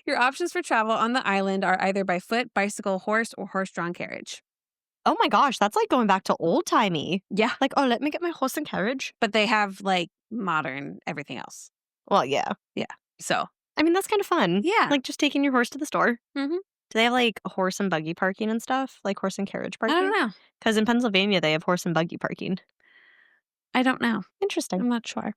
Your options for travel on the island are either by foot, bicycle, horse, or horse-drawn carriage. Oh my gosh, that's like going back to old-timey. Yeah. Like, oh, let me get my horse and carriage. But they have like modern everything else. Well, yeah. Yeah. So. I mean, that's kind of fun. Yeah. Like just taking your horse to the store. Mm-hmm. Do they have like horse and buggy parking and stuff? Like horse and carriage parking? I don't know. Because in Pennsylvania, they have horse and buggy parking. I don't know. Interesting. I'm not sure.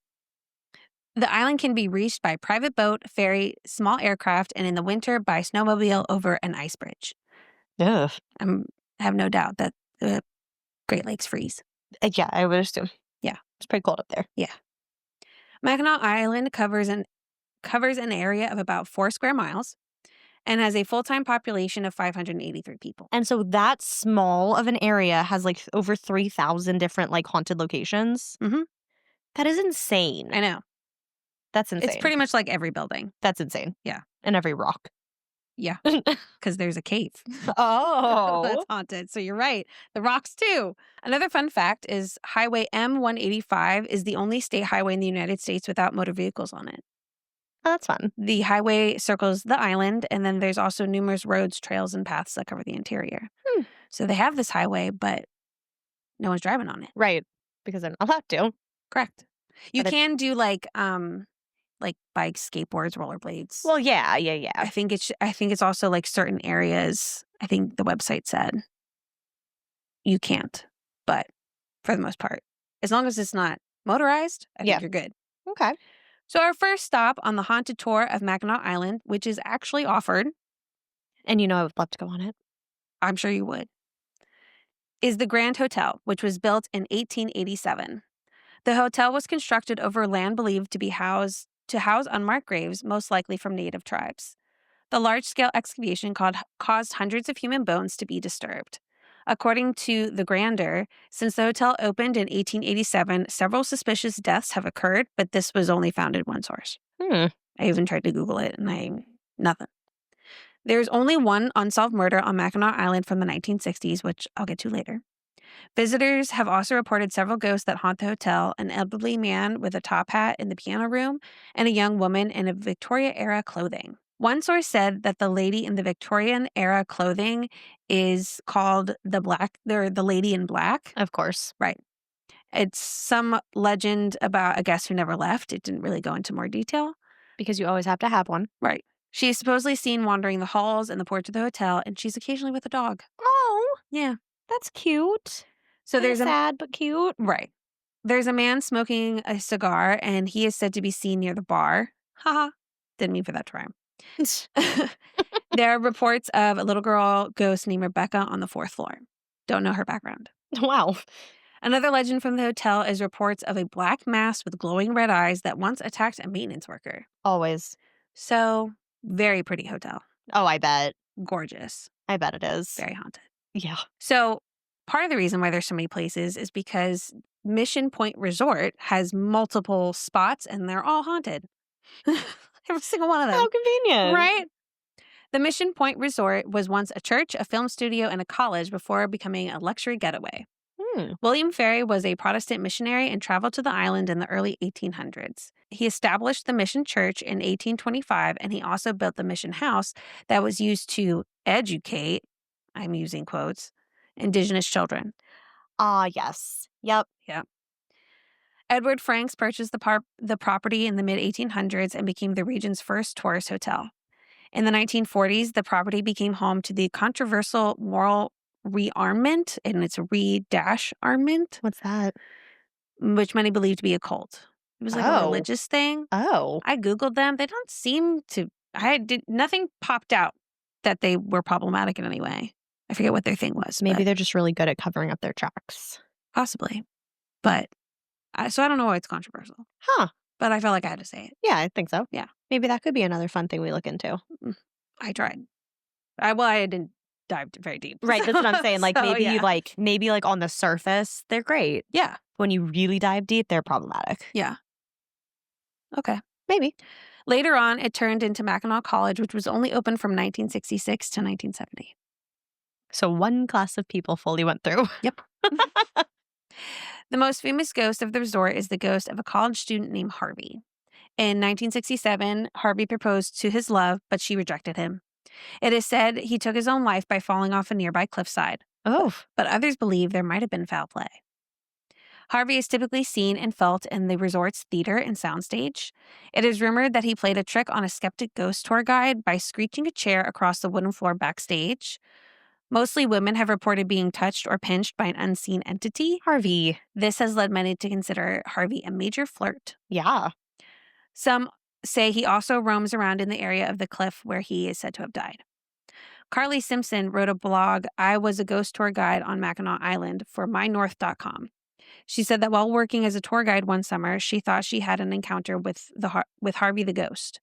The island can be reached by private boat, ferry, small aircraft, and in the winter by snowmobile over an ice bridge. Ugh. I have no doubt that the Great Lakes freeze. Yeah, I would assume. Yeah. It's pretty cold up there. Yeah. Mackinac Island covers an area of about 4 square miles and has a full-time population of 583 people. And so that small of an area has like over 3,000 different like haunted locations. Mm-hmm. That is insane. I know. That's insane. It's pretty much like every building. That's insane. Yeah. And every rock. Yeah. Because there's a cave. Oh. That's haunted. So you're right. The rocks too. Another fun fact is Highway M185 is the only state highway in the United States without motor vehicles on it. Oh, that's fun. The highway circles the island, and then there's also numerous roads, trails, and paths that cover the interior. Hmm. So they have this highway, but no one's driving on it. Right. Because they're not allowed to. Correct. You But can do like bikes, skateboards, rollerblades. Well, yeah. I think it's also like certain areas. I think the website said you can't, but for the most part, as long as it's not motorized, I think you're good. Okay. So our first stop on the haunted tour of Mackinac Island, which is actually offered, And I would love to go on it. I'm sure you would, is the Grand Hotel, which was built in 1887. The hotel was constructed over land believed to house unmarked graves, most likely from native tribes. The large-scale excavation caused hundreds of human bones to be disturbed. According to the Grander, since the hotel opened in 1887, several suspicious deaths have occurred, but this was only found in one source. I even tried to Google it, and nothing. There's only one unsolved murder on Mackinac Island from the 1960s, which I'll get to later. Visitors have also reported several ghosts that haunt the hotel: an elderly man with a top hat in the piano room, and a young woman in a Victoria-era clothing. One source said that the lady in the Victorian-era clothing is called the Lady in Black. Of course. Right. It's some legend about a guest who never left. It didn't really go into more detail. Because you always have to have one. Right. She is supposedly seen wandering the halls and the porch of the hotel, and she's occasionally with a dog. Oh, Yeah. that's cute. So Kinda sad, but cute. Right. There's a man smoking a cigar, and he is said to be seen near the bar. Haha. Didn't mean for that to rhyme. There are reports of a little girl ghost named Rebecca on the 4th floor. Don't know her background. Wow. Another legend from the hotel is reports of a black mass with glowing red eyes that once attacked a maintenance worker. Always. So, very pretty hotel. Oh, I bet. Gorgeous. I bet it is. Very haunted. Yeah. So, part of the reason why there's so many places is because Mission Point Resort has multiple spots, and they're all haunted. Every single one of them. How convenient. Right? The Mission Point Resort was once a church, a film studio, and a college before becoming a luxury getaway. William Ferry was a Protestant missionary and traveled to the island in the early 1800s. He established the Mission Church in 1825, and he also built the Mission House that was used to educate, I'm using quotes, indigenous children. Yes. Yep. Edward Franks purchased the property in the mid-1800s and became the region's first tourist hotel. In the 1940s, the property became home to the controversial moral rearmament, and it's re-armament. What's that? Which many believe to be a cult. It was like a religious thing. Oh. I Googled them. They don't seem to, nothing popped out that they were problematic in any way. I forget what their thing was. Maybe they're just really good at covering up their tracks. Possibly. But, so I don't know why it's controversial. Huh. But I felt like I had to say it. Yeah, I think so. Yeah. Maybe that could be another fun thing we look into. I tried. I didn't dive very deep. Right, that's what I'm saying. Like, So, maybe yeah. maybe on the surface, they're great. Yeah. When you really dive deep, they're problematic. Yeah. Okay. Maybe. Later on, it turned into Mackinac College, which was only open from 1966 to 1970. So one class of people fully went through. Yep. The most famous ghost of the resort is the ghost of a college student named Harvey. In 1967, Harvey proposed to his love, but she rejected him. It is said he took his own life by falling off a nearby cliffside. Oh. But others believe there might have been foul play. Harvey is typically seen and felt in the resort's theater and soundstage. It is rumored that he played a trick on a skeptic ghost tour guide by screeching a chair across the wooden floor backstage. Mostly women have reported being touched or pinched by an unseen entity. Harvey. This has led many to consider Harvey a major flirt. Yeah. Some say he also roams around in the area of the cliff where he is said to have died. Carly Simpson wrote a blog, I Was a Ghost Tour Guide on Mackinac Island, for mynorth.com. She said that while working as a tour guide one summer, she thought she had an encounter with Harvey the ghost.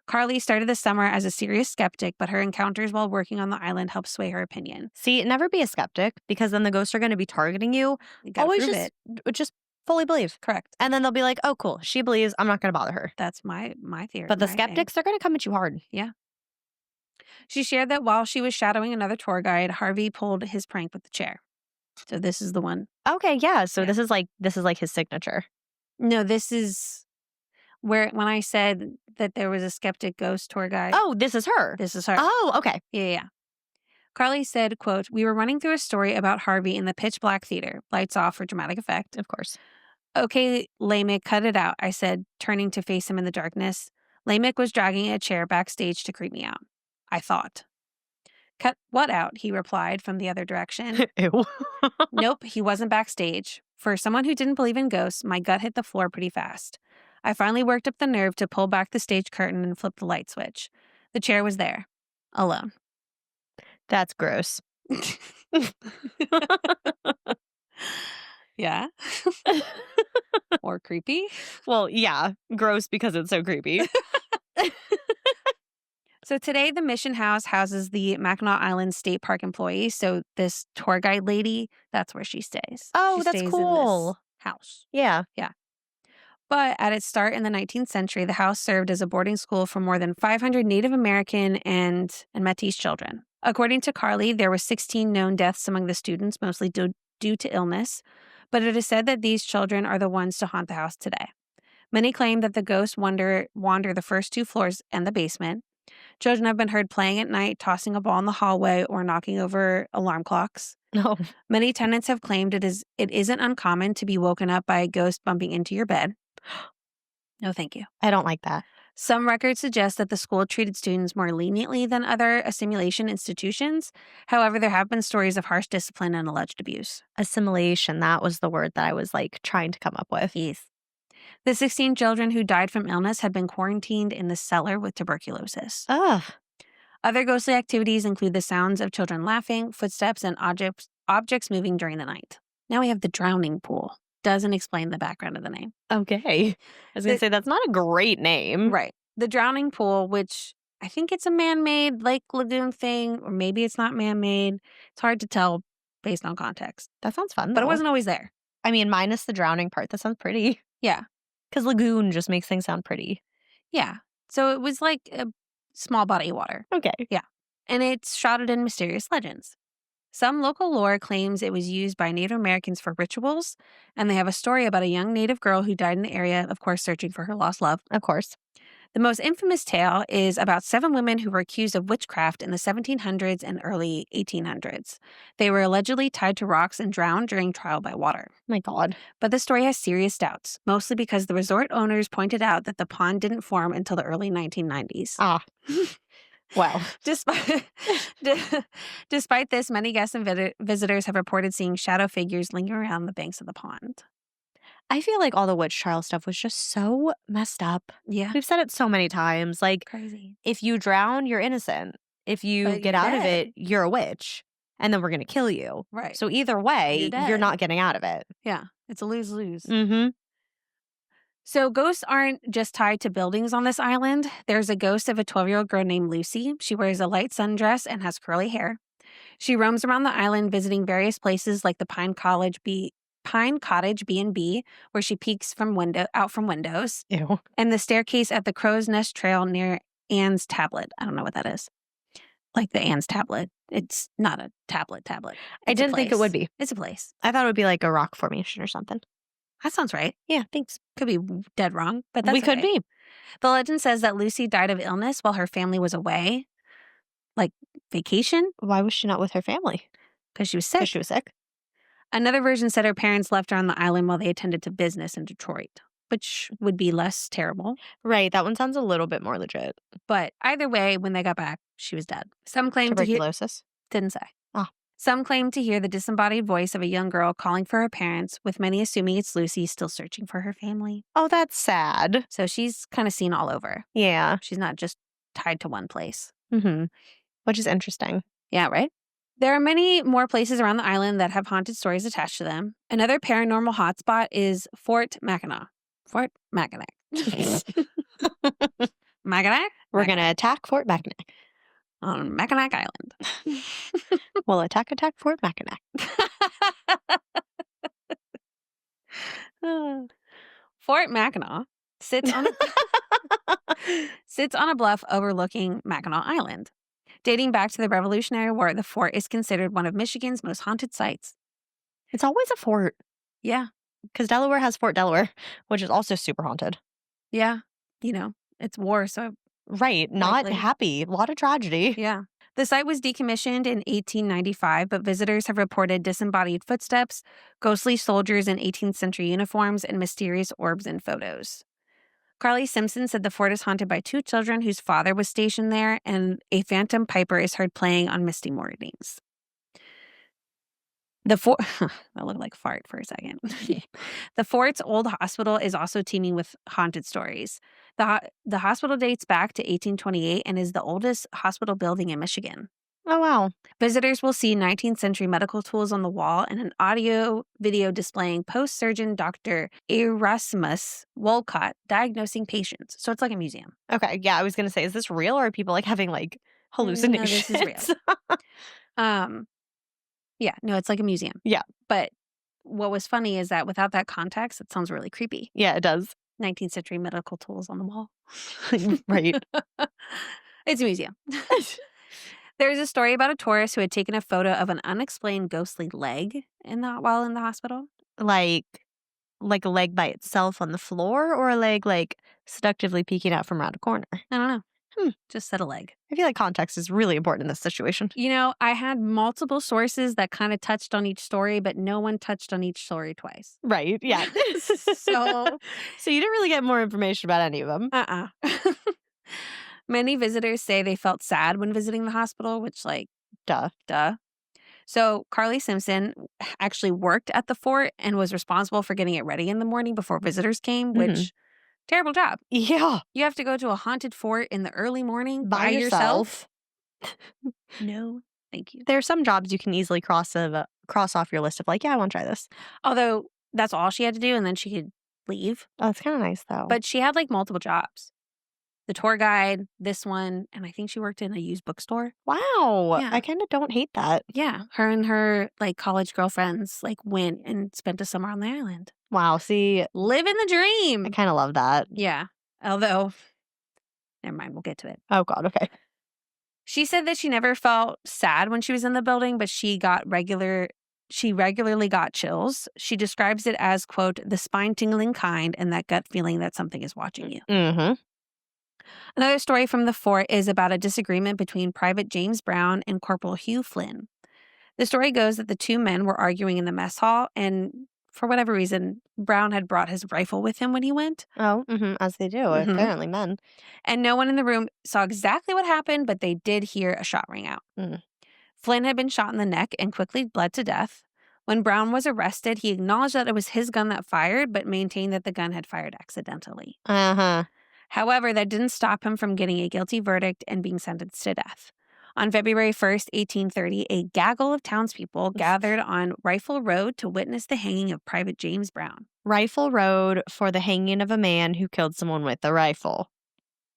Carly started the summer as a serious skeptic, but her encounters while working on the island helped sway her opinion. See, never be a skeptic, because then the ghosts are going to be targeting you. Always just fully believe. Correct. And then they'll be like, oh, cool. She believes. I'm not going to bother her. That's my theory. But the skeptics, they're going to come at you hard. Yeah. She shared that while she was shadowing another tour guide, Harvey pulled his prank with the chair. So this is the one. Okay, yeah. So this is like his signature. No, this is When I said that there was a skeptic ghost tour guide. Oh, this is her. This is her. Oh, okay. Yeah. Carly said, quote, "We were running through a story about Harvey in the pitch black theater. Lights off for dramatic effect. Of course. Okay, Lamech, cut it out," I said, turning to face him in the darkness. Lamech was dragging a chair backstage to creep me out. I thought. "Cut what out?" he replied from the other direction. Ew. Nope, he wasn't backstage. For someone who didn't believe in ghosts, my gut hit the floor pretty fast. I finally worked up the nerve to pull back the stage curtain and flip the light switch. The chair was there. Alone. That's gross. Yeah. Or creepy. Well, yeah. Gross because it's so creepy. So today, the Mission House houses the Mackinac Island State Park employees. So this tour guide lady, that's where she stays. Oh, She that's stays cool. in this house. Yeah. But at its start in the 19th century, the house served as a boarding school for more than 500 Native American and Métis children. According to Carly, there were 16 known deaths among the students, mostly due to illness. But it is said that these children are the ones to haunt the house today. Many claim that the ghosts wander the first 2 floors and the basement. Children have been heard playing at night, tossing a ball in the hallway, or knocking over alarm clocks. No. Many tenants have claimed it isn't uncommon to be woken up by a ghost bumping into your bed. No, thank you. I don't like that. Some records suggest that the school treated students more leniently than other assimilation institutions. However, there have been stories of harsh discipline and alleged abuse. Assimilation. That was the word that I was trying to come up with. Yes. The 16 children who died from illness had been quarantined in the cellar with tuberculosis. Ugh. Other ghostly activities include the sounds of children laughing, footsteps, and objects moving during the night. Now we have the drowning pool. Doesn't explain the background of the name. Okay. I was going to say, that's not a great name. Right. The drowning pool, which I think it's a man-made lake lagoon thing, or maybe it's not man-made. It's hard to tell based on context. That sounds fun, But it though. wasn't always there. I mean, minus the drowning part. That sounds pretty. Yeah. Because lagoon just makes things sound pretty. Yeah. So it was like a small body of water. Okay. Yeah. And it's shrouded in mysterious legends. Some local lore claims it was used by Native Americans for rituals, and they have a story about a young Native girl who died in the area, of course, searching for her lost love. Of course. The most infamous tale is about 7 women who were accused of witchcraft in the 1700s and early 1800s. They were allegedly tied to rocks and drowned during trial by water. My God. But the story has serious doubts, mostly because the resort owners pointed out that the pond didn't form until the early 1990s. Ah. Wow. Despite this, many guests and visitors have reported seeing shadow figures lingering around the banks of the pond. I feel like all the witch trial stuff was just so messed up. Yeah. We've said it so many times. Like, Crazy. if you drown, you're innocent. If you But get you're out of dead. it, you're a witch. And then we're going to kill you. Right. So either way, You're dead. you're not getting out of it. Yeah. It's a lose-lose. Mm-hmm. So ghosts aren't just tied to buildings on this island. There's a ghost of a 12-year-old girl named Lucy. She wears a light sundress and has curly hair. She roams around the island visiting various places like the Pine Cottage B&B, where she peeks out from windows, Ew. and the staircase at the Crow's Nest Trail near Anne's Tablet. I don't know what that is. Like the Anne's Tablet. It's not a tablet. I didn't think it would be. It's a place. I thought it would be like a rock formation or something. That sounds right. Yeah, thanks. Could be dead wrong, but that's We could okay. be. The legend says that Lucy died of illness while her family was away, like vacation, Why was she not with her family? because she was sick. Because she was sick. Another version said her parents left her on the island while they attended to business in Detroit, which would be less terrible. Right. That one sounds a little bit more legit. But either way, when they got back, she was dead. Some claim to hear... Tuberculosis. Didn't say. Ah. Some claim to hear the disembodied voice of a young girl calling for her parents, with many assuming it's Lucy still searching for her family. Oh, that's sad. So she's kind of seen all over. Yeah. She's not just tied to one place. Mm-hmm. Which is interesting. Yeah, right? There are many more places around the island that have haunted stories attached to them. Another paranormal hotspot is Fort Mackinac. Fort Mackinac. Mackinac? We're going to attack Fort Mackinac. On Mackinac Island. We'll attack Fort Mackinac. Fort Mackinac sits on a bluff overlooking Mackinac Island. Dating back to the Revolutionary War, the fort is considered one of Michigan's most haunted sites. It's always a fort. Yeah. Because Delaware has Fort Delaware, which is also super haunted. Yeah. it's war, so Right. Not likely. happy. A lot of tragedy. Yeah. The site was decommissioned in 1895, but visitors have reported disembodied footsteps, ghostly soldiers in 18th century uniforms, and mysterious orbs in photos. Carly Simpson said the fort is haunted by two children whose father was stationed there, and a phantom piper is heard playing on misty mornings. The fort that looked like fart for a second. The fort's old hospital is also teeming with haunted stories. The hospital dates back to 1828 and is the oldest hospital building in Michigan. Oh, wow. Visitors will see 19th century medical tools on the wall and an audio video displaying post-surgeon Dr. Erasmus Wolcott diagnosing patients. So it's like a museum. Okay. Yeah, I was going to say, is this real or are people like having like hallucinations? No, this is real. Um, yeah, no, it's like a museum. Yeah. But what was funny is that without that context, it sounds really creepy. Yeah, it does. 19th century medical tools on the wall. Right. It's a museum. There's a story about a tourist who had taken a photo of an unexplained ghostly leg while in the hospital. like a leg by itself on the floor or a leg like seductively peeking out from around a corner? I don't know. Hmm. Just said a leg. I feel like context is really important in this situation. I had multiple sources that kind of touched on each story, but no one touched on each story twice. Right. Yeah. So you didn't really get more information about any of them. Many visitors say they felt sad when visiting the hospital, which, like, Duh. So Carly Simpson actually worked at the fort and was responsible for getting it ready in the morning before visitors came, which, terrible job. Yeah. You have to go to a haunted fort in the early morning By yourself. No, thank you. There are some jobs you can easily cross off your list of like, yeah, I want to try this. Although that's all she had to do, and then she could leave. Oh, that's kind of nice though. But she had like multiple jobs. The tour guide, this one, and I think she worked in a used bookstore. Wow. Yeah. I kind of don't hate that. Yeah. Her and her like college girlfriends like went and spent a summer on the island. Wow. See, Living the dream. I kind of love that. Yeah. Although, never mind, we'll get to it. Oh, God. Okay. She said that she never felt sad when she was in the building, but she regularly got chills. She describes it as, quote, the spine-tingling kind and that gut feeling that something is watching you. Mm-hmm. Another story from the fort is about a disagreement between Private James Brown and Corporal Hugh Flynn. The story goes that the two men were arguing in the mess hall, and for whatever reason, Brown had brought his rifle with him when he went. Oh, as they do, apparently men. And no one in the room saw exactly what happened, but they did hear a shot ring out. Flynn had been shot in the neck and quickly bled to death. When Brown was arrested, he acknowledged that it was his gun that fired, but maintained that the gun had fired accidentally. However, that didn't stop him from getting a guilty verdict and being sentenced to death. On February 1st, 1830, a gaggle of townspeople gathered on Rifle Road to witness the hanging of Private James Brown. Rifle Road for the hanging of a man who killed someone with a rifle.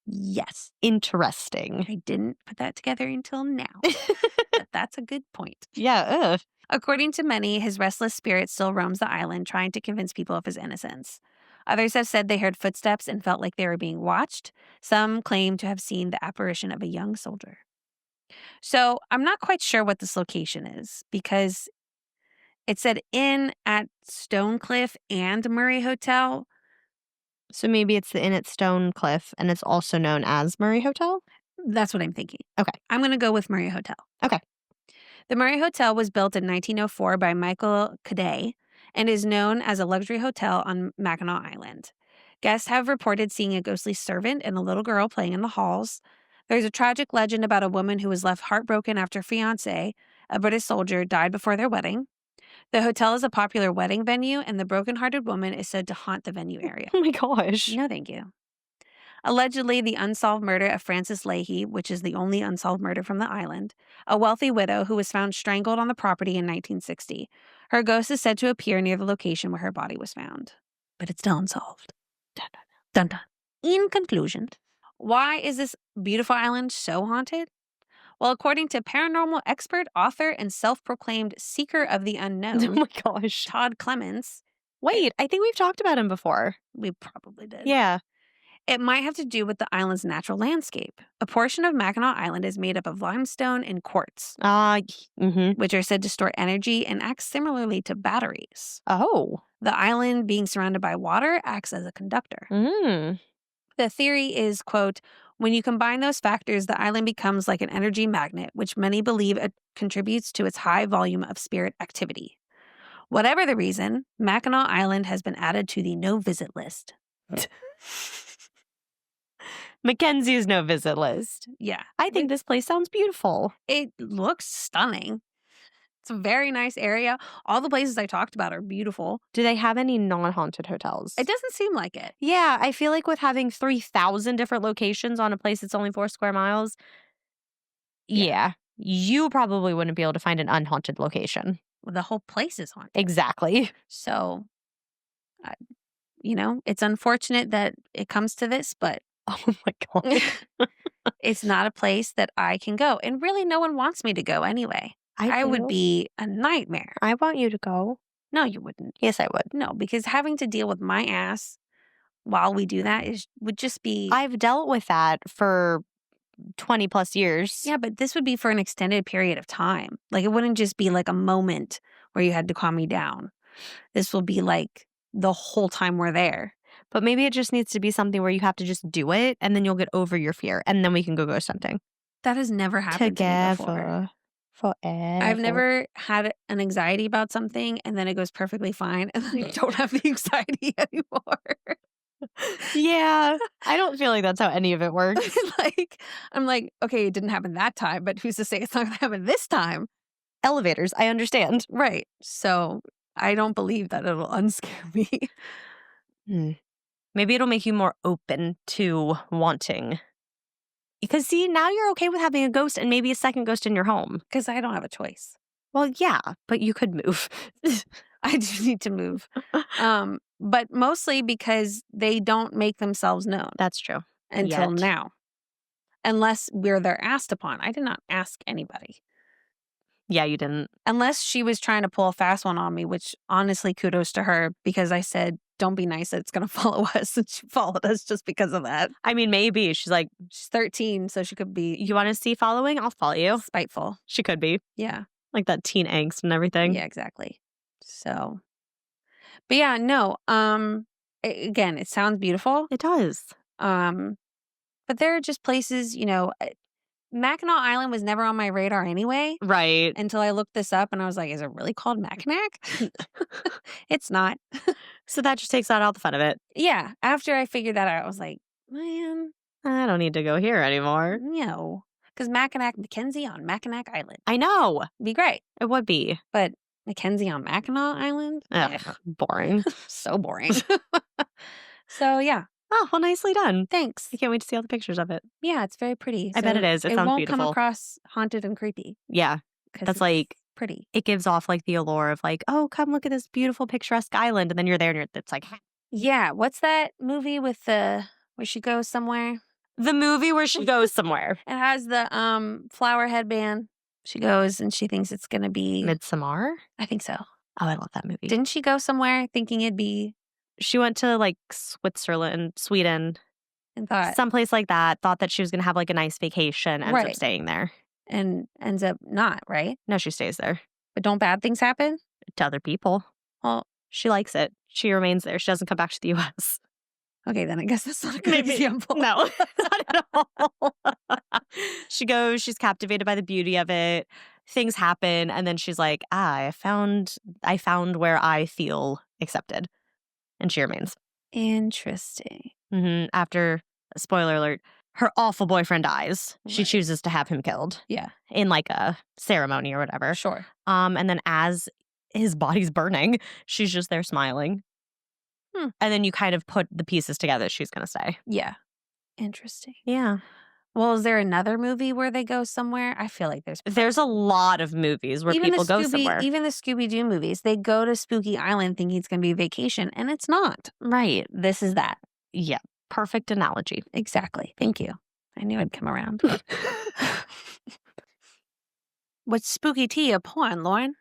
Yes. Interesting. I didn't put that together until now. But that's a good point. Yeah. According to many, his restless spirit still roams the island, trying to convince people of his innocence. Others have said they heard footsteps and felt like they were being watched. Some claim to have seen the apparition of a young soldier. So I'm not quite sure what this location is because it said inn at Stonecliff and Murray Hotel. So maybe it's the inn at Stonecliff and it's also known as Murray Hotel? That's what I'm thinking. Okay. I'm going to go with Murray Hotel. Okay. The Murray Hotel was built in 1904 by Michael Cadet and is known as a luxury hotel on Mackinac Island. Guests have reported seeing a ghostly servant and a little girl playing in the halls. There's a tragic legend about a woman who was left heartbroken after her fiancé, a British soldier, died before their wedding. The hotel is a popular wedding venue, and the broken-hearted woman is said to haunt the venue area. Oh my gosh. No, thank you. Allegedly, the unsolved murder of Frances Leahy, which is the only unsolved murder from the island, a wealthy widow who was found strangled on the property in 1960. Her ghost is said to appear near the location where her body was found. But it's still unsolved. Dun, dun, dun, dun. In conclusion, why is this beautiful island so haunted? Well, according to paranormal expert, author, and self-proclaimed seeker of the Oh unknown, my gosh. Todd Clements, Wait, I think we've talked about him before. we probably did. Yeah. It might have to do with the island's natural landscape. A portion of Mackinac Island is made up of limestone and quartz, which are said to store energy and act similarly to batteries. Oh. The island, being surrounded by water, acts as a conductor. The theory is, quote, when you combine those factors, the island becomes like an energy magnet, which many believe it contributes to its high volume of spirit activity. Whatever the reason, Mackinac Island has been added to the no-visit list. Mackenzie's no visit list. Yeah. I think this place sounds beautiful. It looks stunning. It's a very nice area. All the places I talked about are beautiful. Do they have any non-haunted hotels? It doesn't seem like it. Yeah, I feel like with having 3,000 different locations on a place that's only 4 square miles, yeah, you probably wouldn't be able to find an unhaunted location. Well, the whole place is haunted. Exactly. So, it's unfortunate that it comes to this, but Oh my God. it's not a place that I can go. And really, no one wants me to go anyway. I would do. be a nightmare. I want you to go. No, you wouldn't. Yes, I would. No, because having to deal with my ass while we do that would just be. I've dealt with that for 20 plus years. Yeah, but this would be for an extended period of time. Like, it wouldn't just be like a moment where you had to calm me down. This will be like the whole time we're there. But maybe it just needs to be something where you have to just do it and then you'll get over your fear and then we can go ghost hunting. That has never happened to me before. Forever. I've never had an anxiety about something and then it goes perfectly fine and then I don't have the anxiety anymore. Yeah. I don't feel like that's how any of it works. I'm like, okay, it didn't happen that time, but who's to say it's not going to happen this time? Elevators, I understand. Right. So I don't believe that it'll unscare me. Maybe it'll make you more open to wanting. Because see, now you're okay with having a ghost and maybe a second ghost in your home. Because I don't have a choice. Well, yeah, but you could move. I do need to move. But mostly because they don't make themselves known. That's true. Until now. Unless they're asked upon. I did not ask anybody. Yeah, you didn't. Unless she was trying to pull a fast one on me, which honestly, kudos to her, because I said, don't be nice, it's going to follow us. And she followed us just because of that. I mean, maybe. She's 13, so she could be. You want to see following? I'll follow you. Spiteful. She could be. Yeah. Like that teen angst and everything. Yeah, exactly. So, but yeah, no. Again, it sounds beautiful. It does. But there are just places, Mackinac Island was never on my radar anyway. Right. Until I looked this up and I was like, is it really called Mackinac? It's not. So that just takes out all the fun of it. Yeah. After I figured that out, I was like, man. I don't need to go here anymore. No. Because Mackenzie on Mackinac Island. I know. It'd be great. It would be. But Mackenzie on Mackinac Island? Ugh, boring. So boring. So, yeah. Oh, well, nicely done. Thanks. I can't wait to see all the pictures of it. Yeah, it's very pretty. I bet it is. It sounds won't beautiful. Come across haunted and creepy. Yeah. That's pretty. It gives off the allure of oh, come look at this beautiful picturesque island. And then you're there and it's like. Yeah. What's that movie with where she goes somewhere? The movie where she goes somewhere. It has the flower headband. She goes and she thinks it's going to be. Midsommar? I think so. Oh, I love that movie. Didn't she go somewhere thinking it'd be. She went to Switzerland, Sweden. And thought. Someplace like that. Thought that she was going to have a nice vacation. Ends up staying there. And ends up not, right? No, she stays there. But don't bad things happen? To other people. Well, she likes it. She remains there. She doesn't come back to the U.S. Okay, then I guess that's not a good example. No, not at all. She goes, she's captivated by the beauty of it. Things happen. And then she's like, I found where I feel accepted. And she remains. Interesting. After, spoiler alert, her awful boyfriend dies. Right. She chooses to have him killed. Yeah. In a ceremony or whatever. Sure. And then as his body's burning, she's just there smiling. And then you kind of put the pieces together. She's going to stay. Yeah. Interesting. Yeah. Well, is there another movie where they go somewhere? I feel like there's a lot of movies where people go somewhere. Even the Scooby-Doo movies, they go to Spooky Island thinking it's going to be a vacation, and it's not. Right. This is that. Yeah. Perfect analogy. Exactly. Thank you. I knew I'd come around. What's spooky tea upon, Lauren?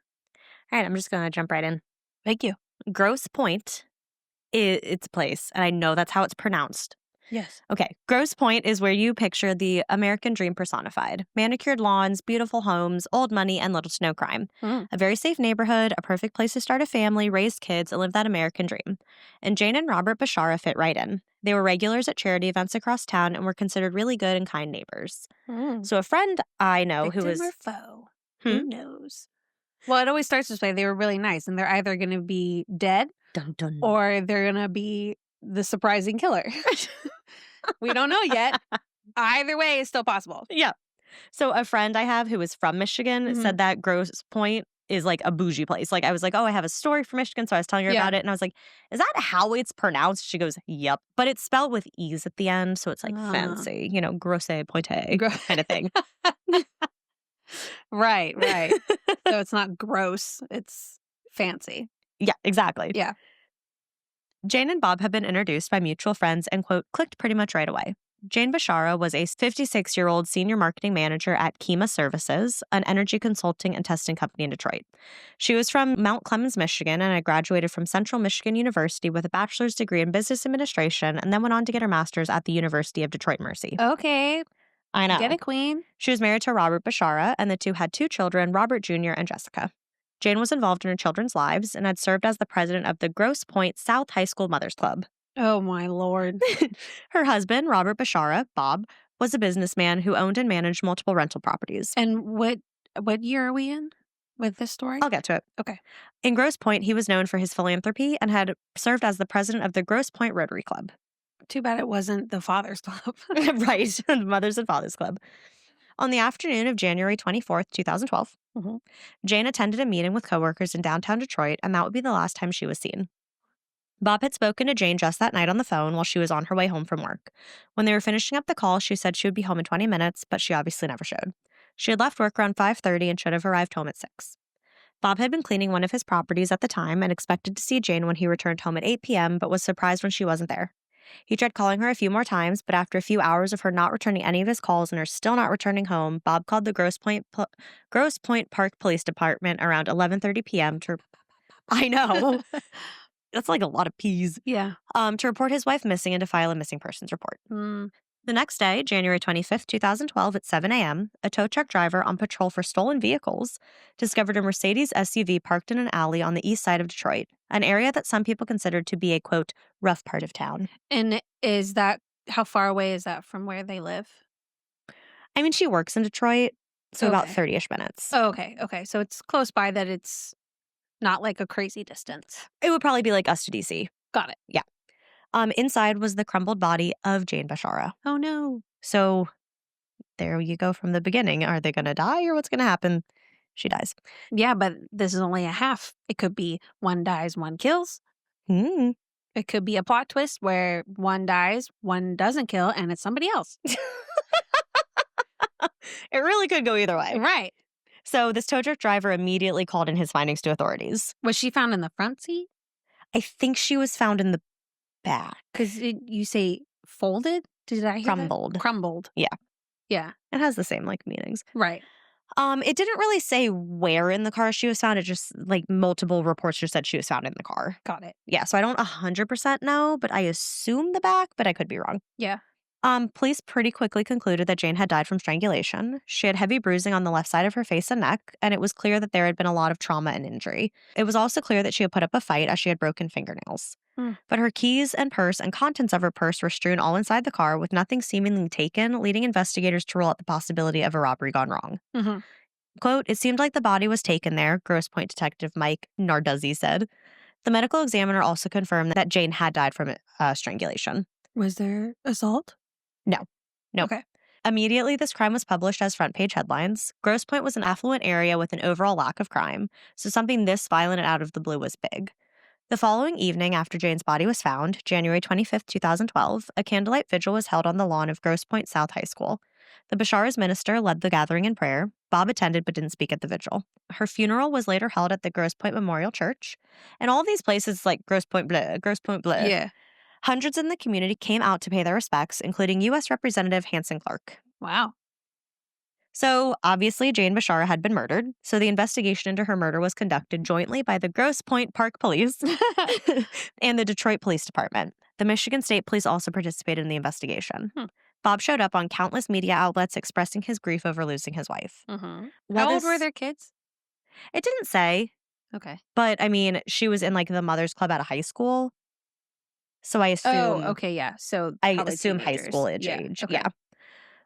All right, I'm just going to jump right in. Thank you. Grosse Pointe, it's a place, and I know that's how it's pronounced. Yes. Okay. Grosse Pointe is where you picture the American dream personified. Manicured lawns, beautiful homes, old money, and little to no crime. A very safe neighborhood, a perfect place to start a family, raise kids, and live that American dream. And Jane and Robert Bashara fit right in. They were regulars at charity events across town and were considered really good and kind neighbors. Mm. So a friend I know who Victim was or foe? hmm? Who knows? Well, it always starts this way. They were really nice, and they're either going to be dead Dun dun. or they're going to be the surprising killer. We don't know yet. Either way is still possible. Yeah. So a friend I have who is from Michigan Mhm. said that Grosse Pointe is like a bougie place. Like I was like, oh, I have a story from Michigan. So I was telling her Yeah. about it. And I was like, is that how it's pronounced? She goes, yep. But it's spelled with E's at the end. So it's like fancy, Grosse Pointe Gro- kind of thing. Right, right. So it's not gross, it's fancy. Yeah, exactly. Yeah. Jane and Bob had been introduced by mutual friends and, quote, clicked pretty much right away. Jane Bashara was a 56-year-old senior marketing manager at Kima Services, an energy consulting and testing company in Detroit. She was from Mount Clemens, Michigan, and had graduated from Central Michigan University with a bachelor's degree in business administration and then went on to get her master's at the University of Detroit Mercy. Okay. I know. Get it, queen. She was married to Robert Bashara, and the two had 2 children, Robert Jr. and Jessica. Jane was involved in her children's lives and had served as the president of the Grosse Pointe South High School Mothers Club. Oh, my Lord. Her husband, Robert Bashara, Bob, was a businessman who owned and managed multiple rental properties. And what year are we in with this story? I'll get to it. Okay. In Grosse Pointe, he was known for his philanthropy and had served as the president of the Grosse Pointe Rotary Club. Too bad it wasn't the Father's Club. Right, the Mothers and Fathers Club. On the afternoon of January 24th, 2012, Mhm. Jane attended a meeting with coworkers in downtown Detroit, and that would be the last time she was seen. Bob had spoken to Jane just that night on the phone while she was on her way home from work. When they were finishing up the call, she said she would be home in 20 minutes, but she obviously never showed. She had left work around 5:30 and should have arrived home at 6. Bob had been cleaning one of his properties at the time and expected to see Jane when he returned home at 8 p.m., but was surprised when she wasn't there. He tried calling her a few more times, but after a few hours of her not returning any of his calls and her still not returning home, Bob called the Grosse Pointe Park Police Department around 11:30 p.m. to I know. That's like a lot of P's. Yeah. To report his wife missing and to file a missing persons report. Mm. The next day, January 25th, 2012, at 7 a.m., a tow truck driver on patrol for stolen vehicles discovered a Mercedes SUV parked in an alley on the east side of Detroit, an area that some people considered to be a, quote, rough part of town. And how far away is that from where they live? I mean, she works in Detroit, so about Okay. 30-ish minutes. Oh, okay. Okay. So it's close by that it's not like a crazy distance. It would probably be like us to DC. Got it. Yeah. Inside was the crumbled body of Jane Bashara. Oh, no. So there you go from the beginning. Are they going to die or what's going to happen? She dies. Yeah, but this is only a half. It could be one dies, one kills. Hmm. It could be a plot twist where one dies, one doesn't kill, and it's somebody else. It really could go either way. Right. So this tow truck driver immediately called in his findings to authorities. Was she found in the front seat? I think she was found in the back. Because you say folded? Did I hear Crumbled. that? Crumbled. Yeah. Yeah. It has the same meanings. Right. It didn't really say where in the car she was found. It just multiple reports just said she was found in the car. Got it. Yeah, so I don't 100% know, but I assume the back, but I could be wrong. Yeah. Police pretty quickly concluded that Jane had died from strangulation. She had heavy bruising on the left side of her face and neck, and it was clear that there had been a lot of trauma and injury. It was also clear that she had put up a fight as she had broken fingernails. But her keys and purse and contents of her purse were strewn all inside the car with nothing seemingly taken, leading investigators to rule out the possibility of a robbery gone wrong. Mm-hmm. Quote, it seemed like the body was taken there, Grosse Pointe Detective Mike Narduzzi said. The medical examiner also confirmed that Jane had died from strangulation. Was there assault? No. Okay. Immediately, this crime was published as front page headlines. Grosse Pointe was an affluent area with an overall lack of crime, so something this violent and out of the blue was big. The following evening, after Jane's body was found, January 25th, 2012, a candlelight vigil was held on the lawn of Grosse Pointe South High School. The Bashara's minister led the gathering in prayer. Bob attended but didn't speak at the vigil. Her funeral was later held at the Grosse Pointe Memorial Church. And all of these places like Grosse Pointe Bleu, Grosse Pointe Bleu. Yeah. Hundreds in the community came out to pay their respects, including U.S. Representative Hanson Clark. Wow. So, obviously, Jane Bashara had been murdered, so the investigation into her murder was conducted jointly by the Grosse Pointe Park Police and the Detroit Police Department. The Michigan State Police also participated in the investigation. Bob showed up on countless media outlets expressing his grief over losing his wife. Mm-hmm. How old were their kids? It didn't say. Okay. But, I mean, she was in, the Mother's Club at a high school. So I Oh, assume okay, yeah. So I probably assume high teenagers. school age Yeah. age. Okay. Yeah.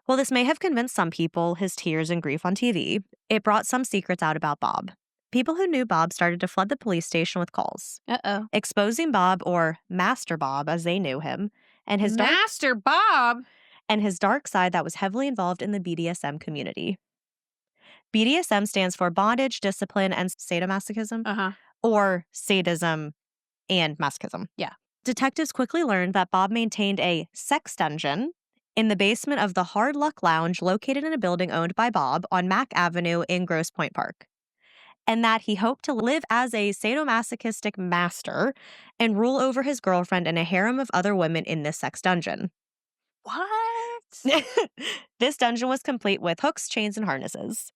Well, this may have convinced some people his tears and grief on TV. It brought some secrets out about Bob. People who knew Bob started to flood the police station with calls, Uh-oh. exposing Bob, or Master Bob as they knew him, and Master Bob. his dark side that was heavily involved in the BDSM community. BDSM stands for bondage, discipline, and sadomasochism, Uh-huh. or sadism and masochism. Yeah. Detectives quickly learned that Bob maintained a sex dungeon in the basement of the Hard Luck Lounge located in a building owned by Bob on Mack Avenue in Grosse Pointe Park, and that he hoped to live as a sadomasochistic master and rule over his girlfriend and a harem of other women in this sex dungeon. What? This dungeon was complete with hooks, chains, and harnesses.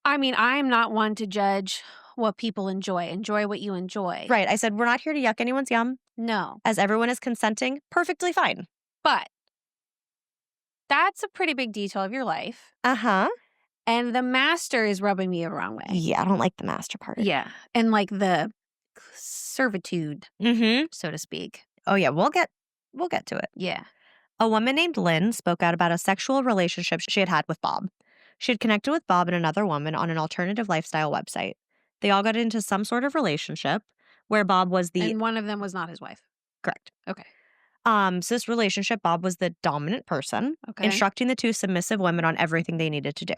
I mean, I'm not one to judge what people enjoy. Enjoy what you enjoy. Right. I said, we're not here to yuck anyone's yum. No. As everyone is consenting, perfectly fine. But that's a pretty big detail of your life. Uh-huh. And the master is rubbing me the wrong way. Yeah, I don't like the master part. Yeah. And like the servitude, so to speak. Oh yeah, we'll get to it. Yeah. A woman named Lynn spoke out about a sexual relationship she had had with Bob. She had connected with Bob and another woman on an alternative lifestyle website. They all got into some sort of relationship where Bob was the And one of them was not his wife. correct. Okay. So this relationship, Bob was the dominant person, Okay. instructing the two submissive women on everything they needed to do.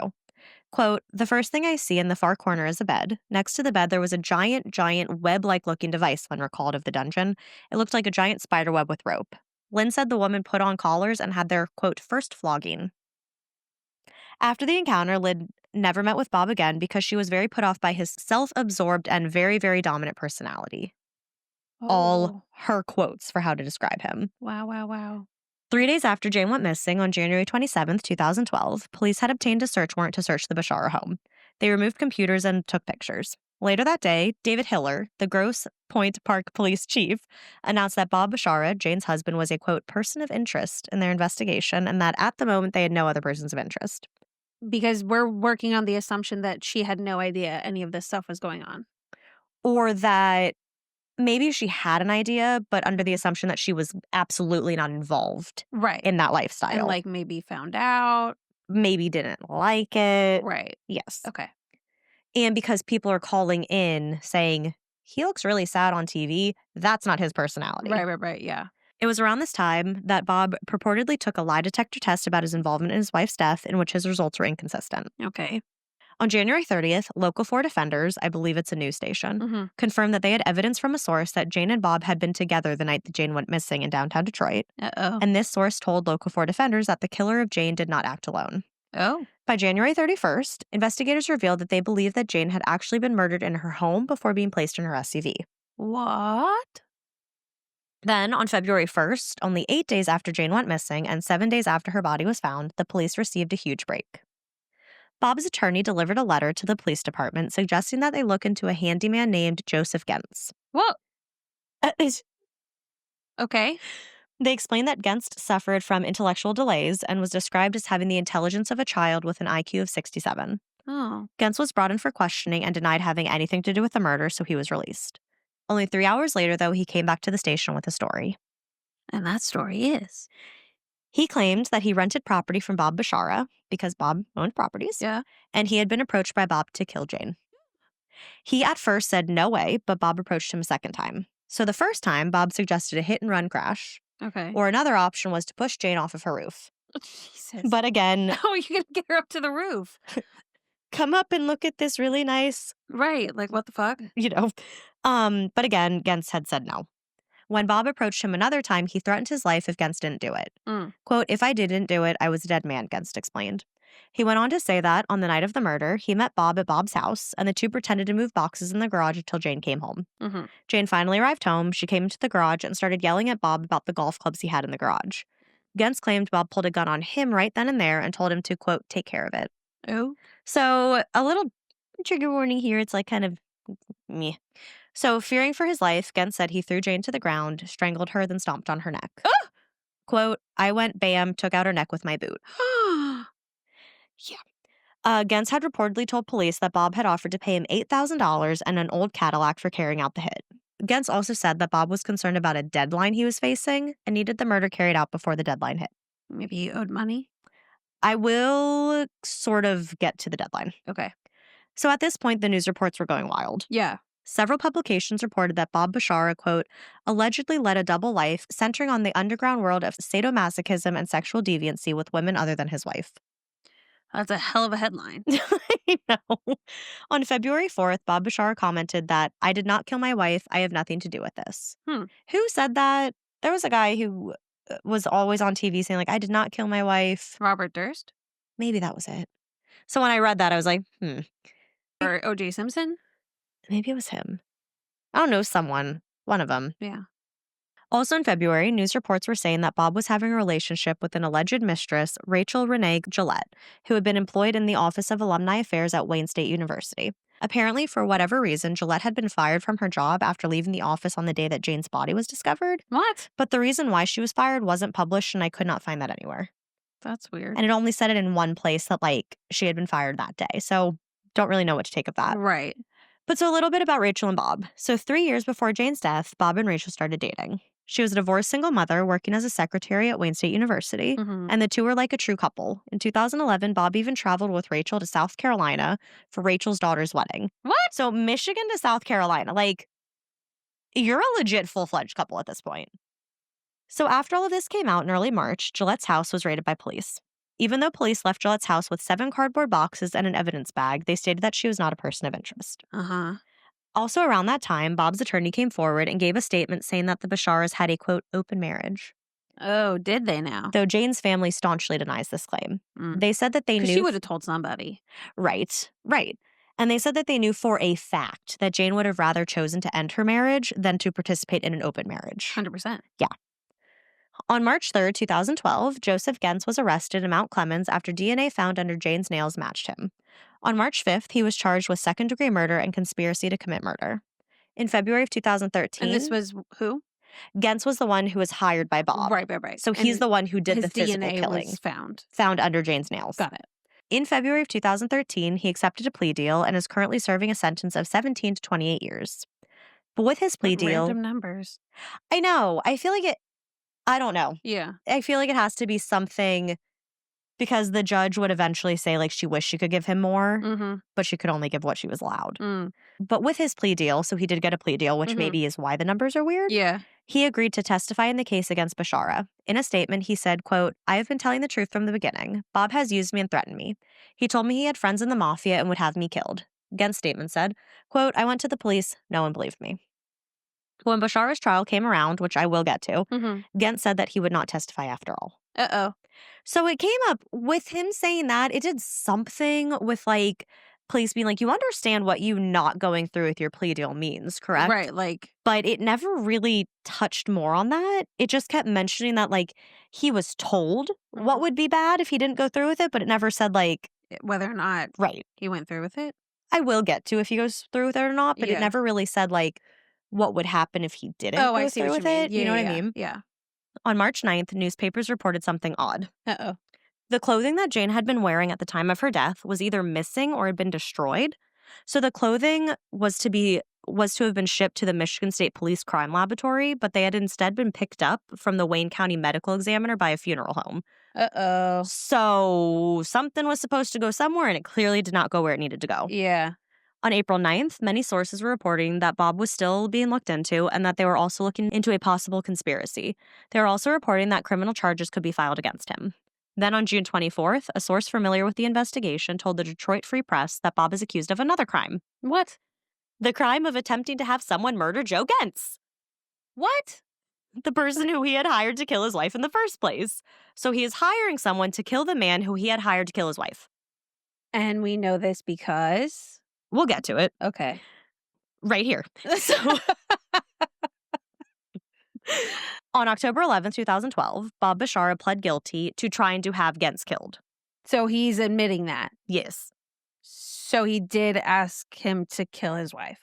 Quote, the first thing I see in the far corner is a bed. Next to the bed, there was a giant web-like looking device, Lynn recalled of the dungeon. It looked like a giant spider web with rope. Lynn said the woman put on collars and had their, quote, first flogging. After the encounter, Lynn never met with Bob again because she was very put off by his self-absorbed and very, very dominant personality. All her quotes for how to describe him. Wow, wow, wow. 3 days after Jane went missing on January 27th, 2012, police had obtained a search warrant to search the Bashara home. They removed computers and took pictures. Later that day, David Hiller, the Grosse Pointe Park police chief, announced that Bob Bashara, Jane's husband, was a, quote, person of interest in their investigation and that at the moment they had no other persons of interest. Because we're working on the assumption that she had no idea any of this stuff was going on. Or that maybe she had an idea, but under the assumption that she was absolutely not involved Right. in that lifestyle. And like maybe found out. Maybe didn't like it. Right. Yes. Okay. And because people are calling in saying, he looks really sad on TV, that's not his personality. Right. Yeah. It was around this time that Bob purportedly took a lie detector test about his involvement in his wife's death, in which his results were inconsistent. Okay. On January 30th, Local 4 Defenders, I believe it's a news station, confirmed that they had evidence from a source that Jane and Bob had been together the night that Jane went missing in downtown Detroit. Uh-oh. And this source told Local 4 Defenders that the killer of Jane did not act alone. Oh. By January 31st, investigators revealed that they believed that Jane had actually been murdered in her home before being placed in her SUV. What? Then, on February 1st, only 8 days after Jane went missing and 7 days after her body was found, the police received a huge break. Bob's attorney delivered a letter to the police department suggesting that they look into a handyman named Joseph Gens. What? Okay. They explained that Genst suffered from intellectual delays and was described as having the intelligence of a child with an IQ of 67. Oh. Gens was brought in for questioning and denied having anything to do with the murder, so he was released. Only 3 hours later, though, he came back to the station with a story. And that story is? He claimed that he rented property from Bob Bashara, because Bob owned properties, Yeah. and he had been approached by Bob to kill Jane. He at first said no way, but Bob approached him a second time. So the first time, Bob suggested a hit-and-run crash, Okay. or another option was to push Jane off of her roof. Jesus. But again, how are you going to get her up to the roof? come up and look at this really nice, Right. Like, what the fuck? But again, Gens had said no. When Bob approached him another time, he threatened his life if Gens didn't do it. Quote, if I didn't do it, I was a dead man, Gens explained. He went on to say that, on the night of the murder, he met Bob at Bob's house, and the two pretended to move boxes in the garage until Jane came home. Jane finally arrived home, she came into the garage and started yelling at Bob about the golf clubs he had in the garage. Gens claimed Bob pulled a gun on him right then and there and told him to, quote, take care of it. Oh. So, a little trigger warning here, it's like kind of meh. So, fearing for his life, Gens said he threw Jane to the ground, strangled her, then stomped on her neck. Quote, I went bam, took out her neck with my boot. Gens had reportedly told police that Bob had offered to pay him $8,000 and an old Cadillac for carrying out the hit. Gens also said that Bob was concerned about a deadline he was facing and needed the murder carried out before the deadline hit. Maybe he owed money? I will sort of get to the deadline. Okay. So at this point, the news reports were going wild. Yeah. Several publications reported that Bob Bashara, quote, allegedly led a double life centering on the underground world of sadomasochism and sexual deviancy with women other than his wife. That's a hell of a headline. I know. On February 4th, Bob Bashara commented that, I did not kill my wife. I have nothing to do with this. Who said that? There was a guy who was always on TV saying, like, I did not kill my wife. Robert Durst? Maybe that was it. So when I read that, I was like, Or O.J. Simpson? maybe it was him. I don't know, someone. One of them. Yeah. Also in February, news reports were saying that Bob was having a relationship with an alleged mistress, Rachel Renee Gillette, who had been employed in the Office of Alumni Affairs at Wayne State University. Apparently, for whatever reason, Gillette had been fired from her job after leaving the office on the day that Jane's body was discovered. What? But the reason why she was fired wasn't published, and I could not find that anywhere. That's weird. And it only said it in one place that, like, she had been fired that day. So don't really know what to take of that. Right. But so a little bit about Rachel and Bob. So 3 years before Jane's death, Bob and Rachel started dating. She was a divorced single mother working as a secretary at Wayne State University, and the two were like a true couple. In 2011, Bob even traveled with Rachel to South Carolina for Rachel's daughter's wedding. What? So Michigan to South Carolina, like, you're a legit full-fledged couple at this point. So after all of this came out in early March, Gillette's house was raided by police. Even though police left Gillette's house with 7 cardboard boxes and an evidence bag, they stated that she was not a person of interest. Also around that time, Bob's attorney came forward and gave a statement saying that the Basharas had a, quote, open marriage. Oh, did they now? Though Jane's family staunchly denies this claim. They said that they knew... She would have told somebody. Right. And they said that they knew for a fact that Jane would have rather chosen to end her marriage than to participate in an open marriage. 100%. Yeah. On March 3rd, 2012, Joseph Gens was arrested in Mount Clemens after DNA found under Jane's nails matched him. On March 5th, he was charged with second-degree murder and conspiracy to commit murder. In February of 2013... And this was who? Gens was the one who was hired by Bob. Right. So he's the one who did the physical DNA killing. Was found under Jane's nails. Got it. In February of 2013, he accepted a plea deal and is currently serving a sentence of 17 to 28 years. But with his plea deal... Random numbers. I know. I feel like it... I don't know. Yeah. I feel like it has to be something... Because the judge would eventually say, like, she wished she could give him more, but she could only give what she was allowed. But with his plea deal, so he did get a plea deal, which maybe is why the numbers are weird. Yeah. He agreed to testify in the case against Bashara. In a statement, he said, quote, I have been telling the truth from the beginning. Bob has used me and threatened me. He told me he had friends in the mafia and would have me killed. Gens' statement said, quote, I went to the police. No one believed me. When Bashara's trial came around, which I will get to, Gens said that he would not testify after all. Uh-oh. So it came up with him saying that. It did something with, like, police being like, you understand what you not going through with your plea deal means, correct? Right, like. But it never really touched more on that. It just kept mentioning that, like, he was told what would be bad if he didn't go through with it, but it never said, like. Whether or not he went through with it. I will get to if he goes through with it or not, but it never really said, like, what would happen if he didn't go through with it. You know what I mean? Yeah. On March 9th, newspapers reported something odd. Uh-oh. The clothing that Jane had been wearing at the time of her death was either missing or had been destroyed. So the clothing was to have been shipped to the Michigan State Police Crime Laboratory, but they had instead been picked up from the Wayne County Medical Examiner by a funeral home. Uh-oh. So something was supposed to go somewhere, and it clearly did not go where it needed to go. Yeah. On April 9th, many sources were reporting that Bob was still being looked into and that they were also looking into a possible conspiracy. They were also reporting that criminal charges could be filed against him. Then on June 24th, a source familiar with the investigation told the Detroit Free Press that Bob is accused of another crime. What? The crime of attempting to have someone murder Joe Gens. What? The person who he had hired to kill his wife in the first place. So he is hiring someone to kill the man who he had hired to kill his wife. And we know this because... We'll get to it. Okay. Right here. So... On October 11th, 2012, Bob Bashara pled guilty to trying to have Gens killed. So he's admitting that? Yes. So he did ask him to kill his wife?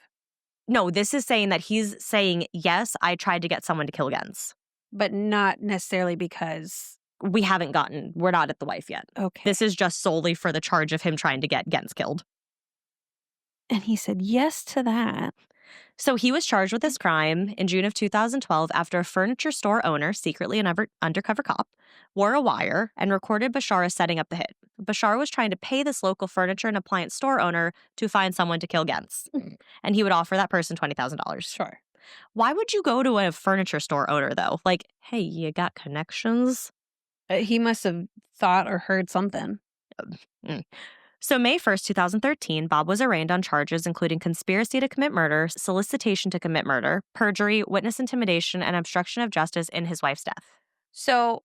No, this is saying that he's saying, yes, I tried to get someone to kill Gens. But not necessarily because... We're not at the wife yet. Okay. This is just solely for the charge of him trying to get Gens killed. And he said yes to that. So he was charged with this crime in June of 2012 after a furniture store owner, secretly an undercover cop, wore a wire and recorded Bashara setting up the hit. Bashara was trying to pay this local furniture and appliance store owner to find someone to kill Gens, and he would offer that person $20,000. Sure. Why would you go to a furniture store owner, though? Like, hey, you got connections? He must have thought or heard something. Mm. So May 1st, 2013, Bob was arraigned on charges including conspiracy to commit murder, solicitation to commit murder, perjury, witness intimidation, and obstruction of justice in his wife's death. So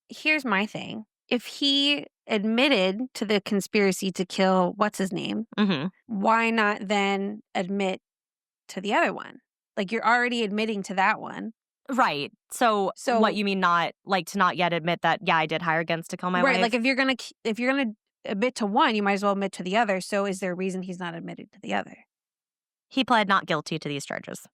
here's my thing. If he admitted to the conspiracy to kill what's his name, why not then admit to the other one? Like, you're already admitting to that one. Right. So what you mean, not like to not yet admit that, yeah, I did hire Gens to kill my wife? Right. Like, if you're gonna admit to one, you might as well admit to the other. So is there a reason he's not admitted to the other? He pled not guilty to these charges.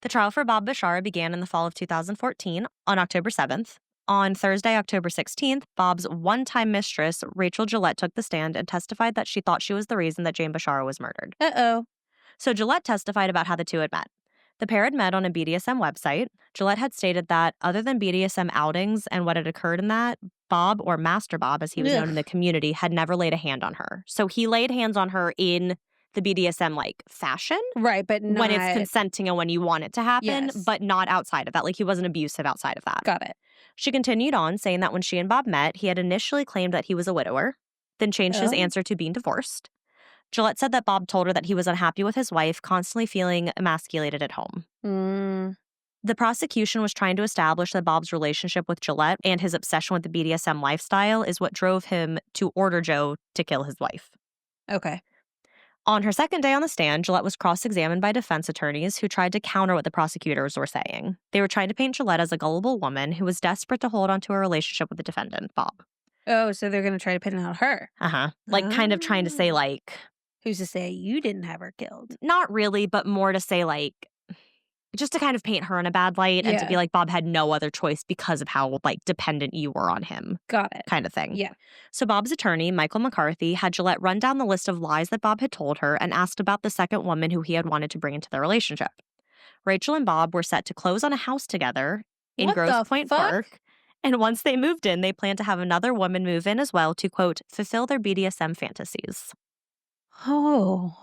The trial for Bob Bashara began in the fall of 2014 on October 7th. On Thursday, October 16th, Bob's one-time mistress, Rachel Gillette, took the stand and testified that she thought she was the reason that Jane Bashara was murdered. Uh-oh. So Gillette testified about how the two had met. The pair had met on a BDSM website. Gillette had stated that other than BDSM outings and what had occurred in that, Bob, or Master Bob as he was known in the community, had never laid a hand on her. So he laid hands on her in the BDSM like fashion. Right, but not when it's consenting and when you want it to happen, Yes. but not outside of that. Like he wasn't abusive outside of that. Got it. She continued on saying that when she and Bob met, he had initially claimed that he was a widower, then changed his answer to being divorced. Gillette said that Bob told her that he was unhappy with his wife, constantly feeling emasculated at home. The prosecution was trying to establish that Bob's relationship with Gillette and his obsession with the BDSM lifestyle is what drove him to order Joe to kill his wife. Okay. On her second day on the stand, Gillette was cross-examined by defense attorneys who tried to counter what the prosecutors were saying. They were trying to paint Gillette as a gullible woman who was desperate to hold onto a relationship with the defendant, Bob. Oh, so they're going to try to pin it on her. Like kind of trying to say like... Who's to say you didn't have her killed? Not really, but more to say like... just to kind of paint her in a bad light and to be like, Bob had no other choice because of how like dependent you were on him. Got it. Kind of thing. Yeah. So Bob's attorney, Michael McCarthy, had Gillette run down the list of lies that Bob had told her and asked about the second woman who he had wanted to bring into their relationship. Rachel and Bob were set to close on a house together in Grosse Pointe Park. And once they moved in, they planned to have another woman move in as well to, quote, fulfill their BDSM fantasies. Oh.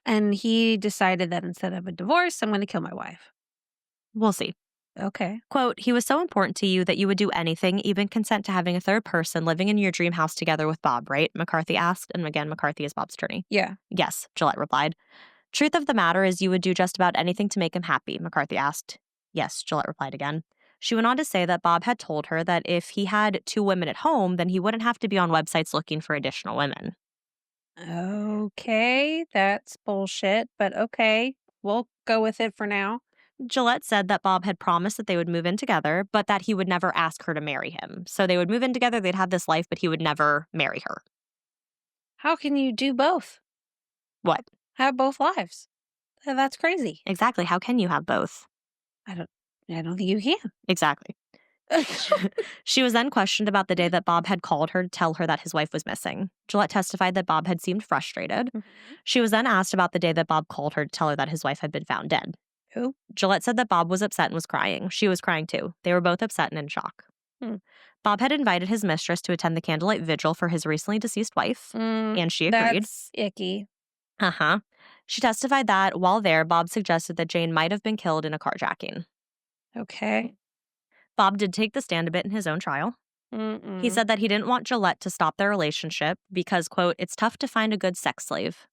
And he decided that instead of a divorce, I'm going to kill my wife. We'll see. Okay. Quote, he was so important to you that you would do anything, even consent to having a third person living in your dream house together with Bob, right? McCarthy asked. And again, McCarthy is Bob's attorney. Yeah. Yes, Gillette replied. Truth of the matter is you would do just about anything to make him happy, McCarthy asked. Yes, Gillette replied again. She went on to say that Bob had told her that if he had two women at home, then he wouldn't have to be on websites looking for additional women. Okay, that's bullshit, but okay, we'll go with it for now. Gillette said that Bob had promised that they would move in together, but that he would never ask her to marry him. So they would move in together, they'd have this life, but he would never marry her. How can you do both? What? Have both lives. That's crazy. Exactly. How can you have both? I don't think you can. Exactly. She was then questioned about the day that Bob had called her to tell her that his wife was missing. Gillette testified that Bob had seemed frustrated. She was then asked about the day that Bob called her to tell her that his wife had been found dead. Who? Gillette said that Bob was upset and was crying. She was crying too. They were both upset and in shock. Bob had invited his mistress to attend the candlelight vigil for his recently deceased wife, and she agreed. That's icky. She testified that while there, Bob suggested that Jane might have been killed in a carjacking. Okay. Bob did take the stand a bit in his own trial. He said that he didn't want Gillette to stop their relationship because, quote, it's tough to find a good sex slave.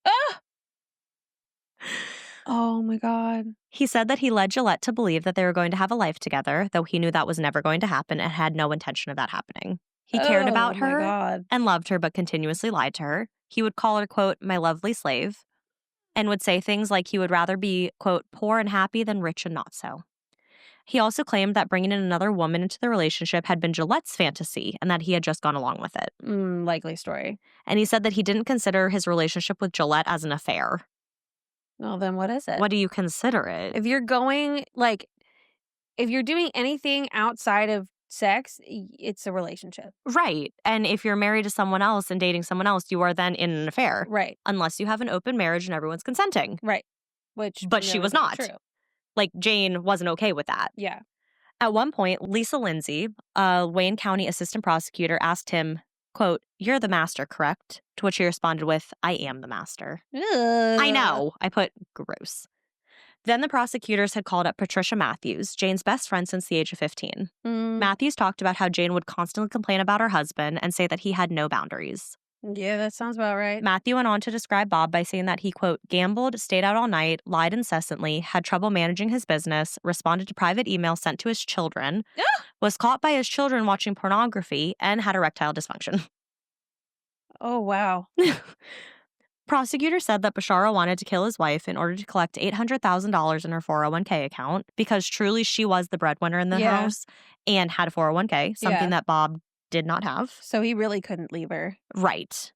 Oh my God. He said that he led Gillette to believe that they were going to have a life together, though he knew that was never going to happen and had no intention of that happening. He cared about her and loved her, but continuously lied to her. He would call her, quote, my lovely slave, and would say things like he would rather be, quote, poor and happy than rich and not so. He also claimed that bringing in another woman into the relationship had been Gillette's fantasy and that he had just gone along with it. Likely story. And he said that he didn't consider his relationship with Gillette as an affair. Well, then what is it? What do you consider it? If you're going, like, if you're doing anything outside of sex, it's a relationship. Right. And if you're married to someone else and dating someone else, you are then in an affair. Right. Unless you have an open marriage and everyone's consenting. Right. Which But we she know was isn't not. true. Like, Jane wasn't okay with that. Yeah. At one point, Lisa Lindsay, a Wayne County assistant prosecutor, asked him, quote, "You're the master, correct?" To which he responded with, "I am the master." I know. I put gross. Then the prosecutors had called up Patricia Matthews, Jane's best friend since the age of 15. Matthews talked about how Jane would constantly complain about her husband and say that he had no boundaries. Yeah, that sounds about right. Matthew went on to describe Bob by saying that he, quote, gambled, stayed out all night, lied incessantly, had trouble managing his business, responded to private emails sent to his children, was caught by his children watching pornography, and had erectile dysfunction. Oh, wow. Prosecutors said that Bashara wanted to kill his wife in order to collect $800,000 in her 401k account because truly she was the breadwinner in the Yeah. house and had a 401k, something Yeah. that Bob did not have. So he really couldn't leave her. Right.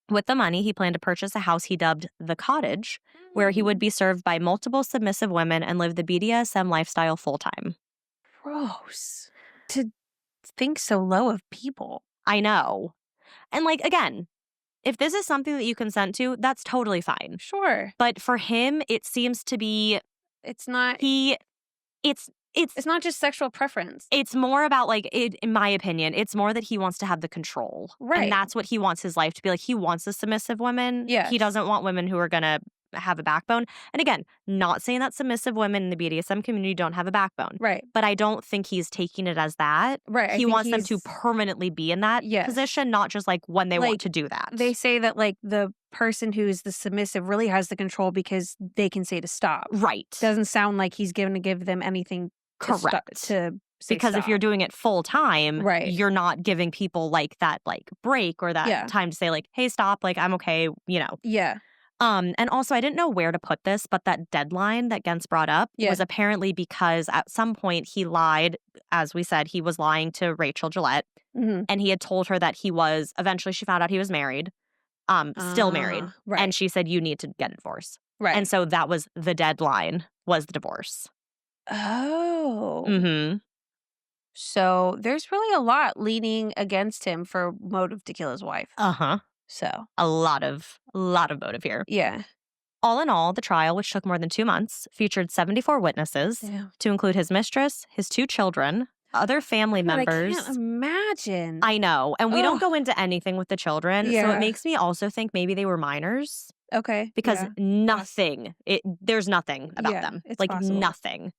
With the money, he planned to purchase a house he dubbed the Cottage, where he would be served by multiple submissive women and live the BDSM lifestyle full time. Gross. To think so low of people. I know. And like, again, if this is something that you consent to, that's totally fine. Sure. But for him, it seems to be It's not it's not just sexual preference. it's more about like it, in my opinion, it's more that he wants to have the control. Right. And that's what he wants his life to be like. He wants a submissive women. Yes. He doesn't want women who are gonna have a backbone. And again, not saying that submissive women in the BDSM community don't have a backbone. Right. But I don't think he's taking it as that. Right. He wants them to permanently be in that position, not just like when they want to do that. They say that like the person who's the submissive really has the control because they can say to stop. Right. Doesn't sound like he's going to give them anything correct. To say because stop. if you're doing it full time, right, you're not giving people like that like break or that time to say like, hey, stop, like I'm okay, you know. Yeah. And also I didn't know where to put this, but that deadline that Gens brought up was apparently because at some point he lied, as we said, he was lying to Rachel Gillette, and he had told her that he was, eventually she found out he was married, still married, right. and she said, you need to get a divorce. Right. And so that was the deadline, was the divorce. Oh. Mm-hmm. So there's really a lot leaning against him for motive to kill his wife. Uh-huh. So a lot of motive here. Yeah. All in all, the trial, which took more than 2 months, featured 74 witnesses to include his mistress, his 2 children, other family members. I can't imagine. I know. And we don't go into anything with the children. So it makes me also think maybe they were minors. Okay. Because there's nothing about them. Like possible. Nothing.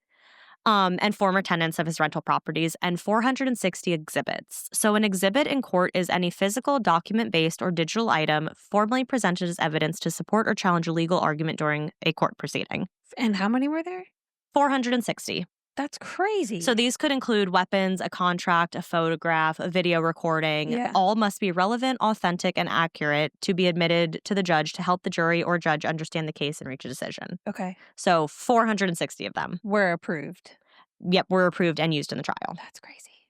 And former tenants of his rental properties, and 460 exhibits. So an exhibit in court is any physical, document-based, or digital item formally presented as evidence to support or challenge a legal argument during a court proceeding. And how many were there? 460. That's crazy. So these could include weapons, a contract, a photograph, a video recording. Yeah. All must be relevant, authentic, and accurate to be admitted to the judge to help the jury or judge understand the case and reach a decision. Okay. So 460 of them were approved. Yep, were approved and used in the trial. That's crazy.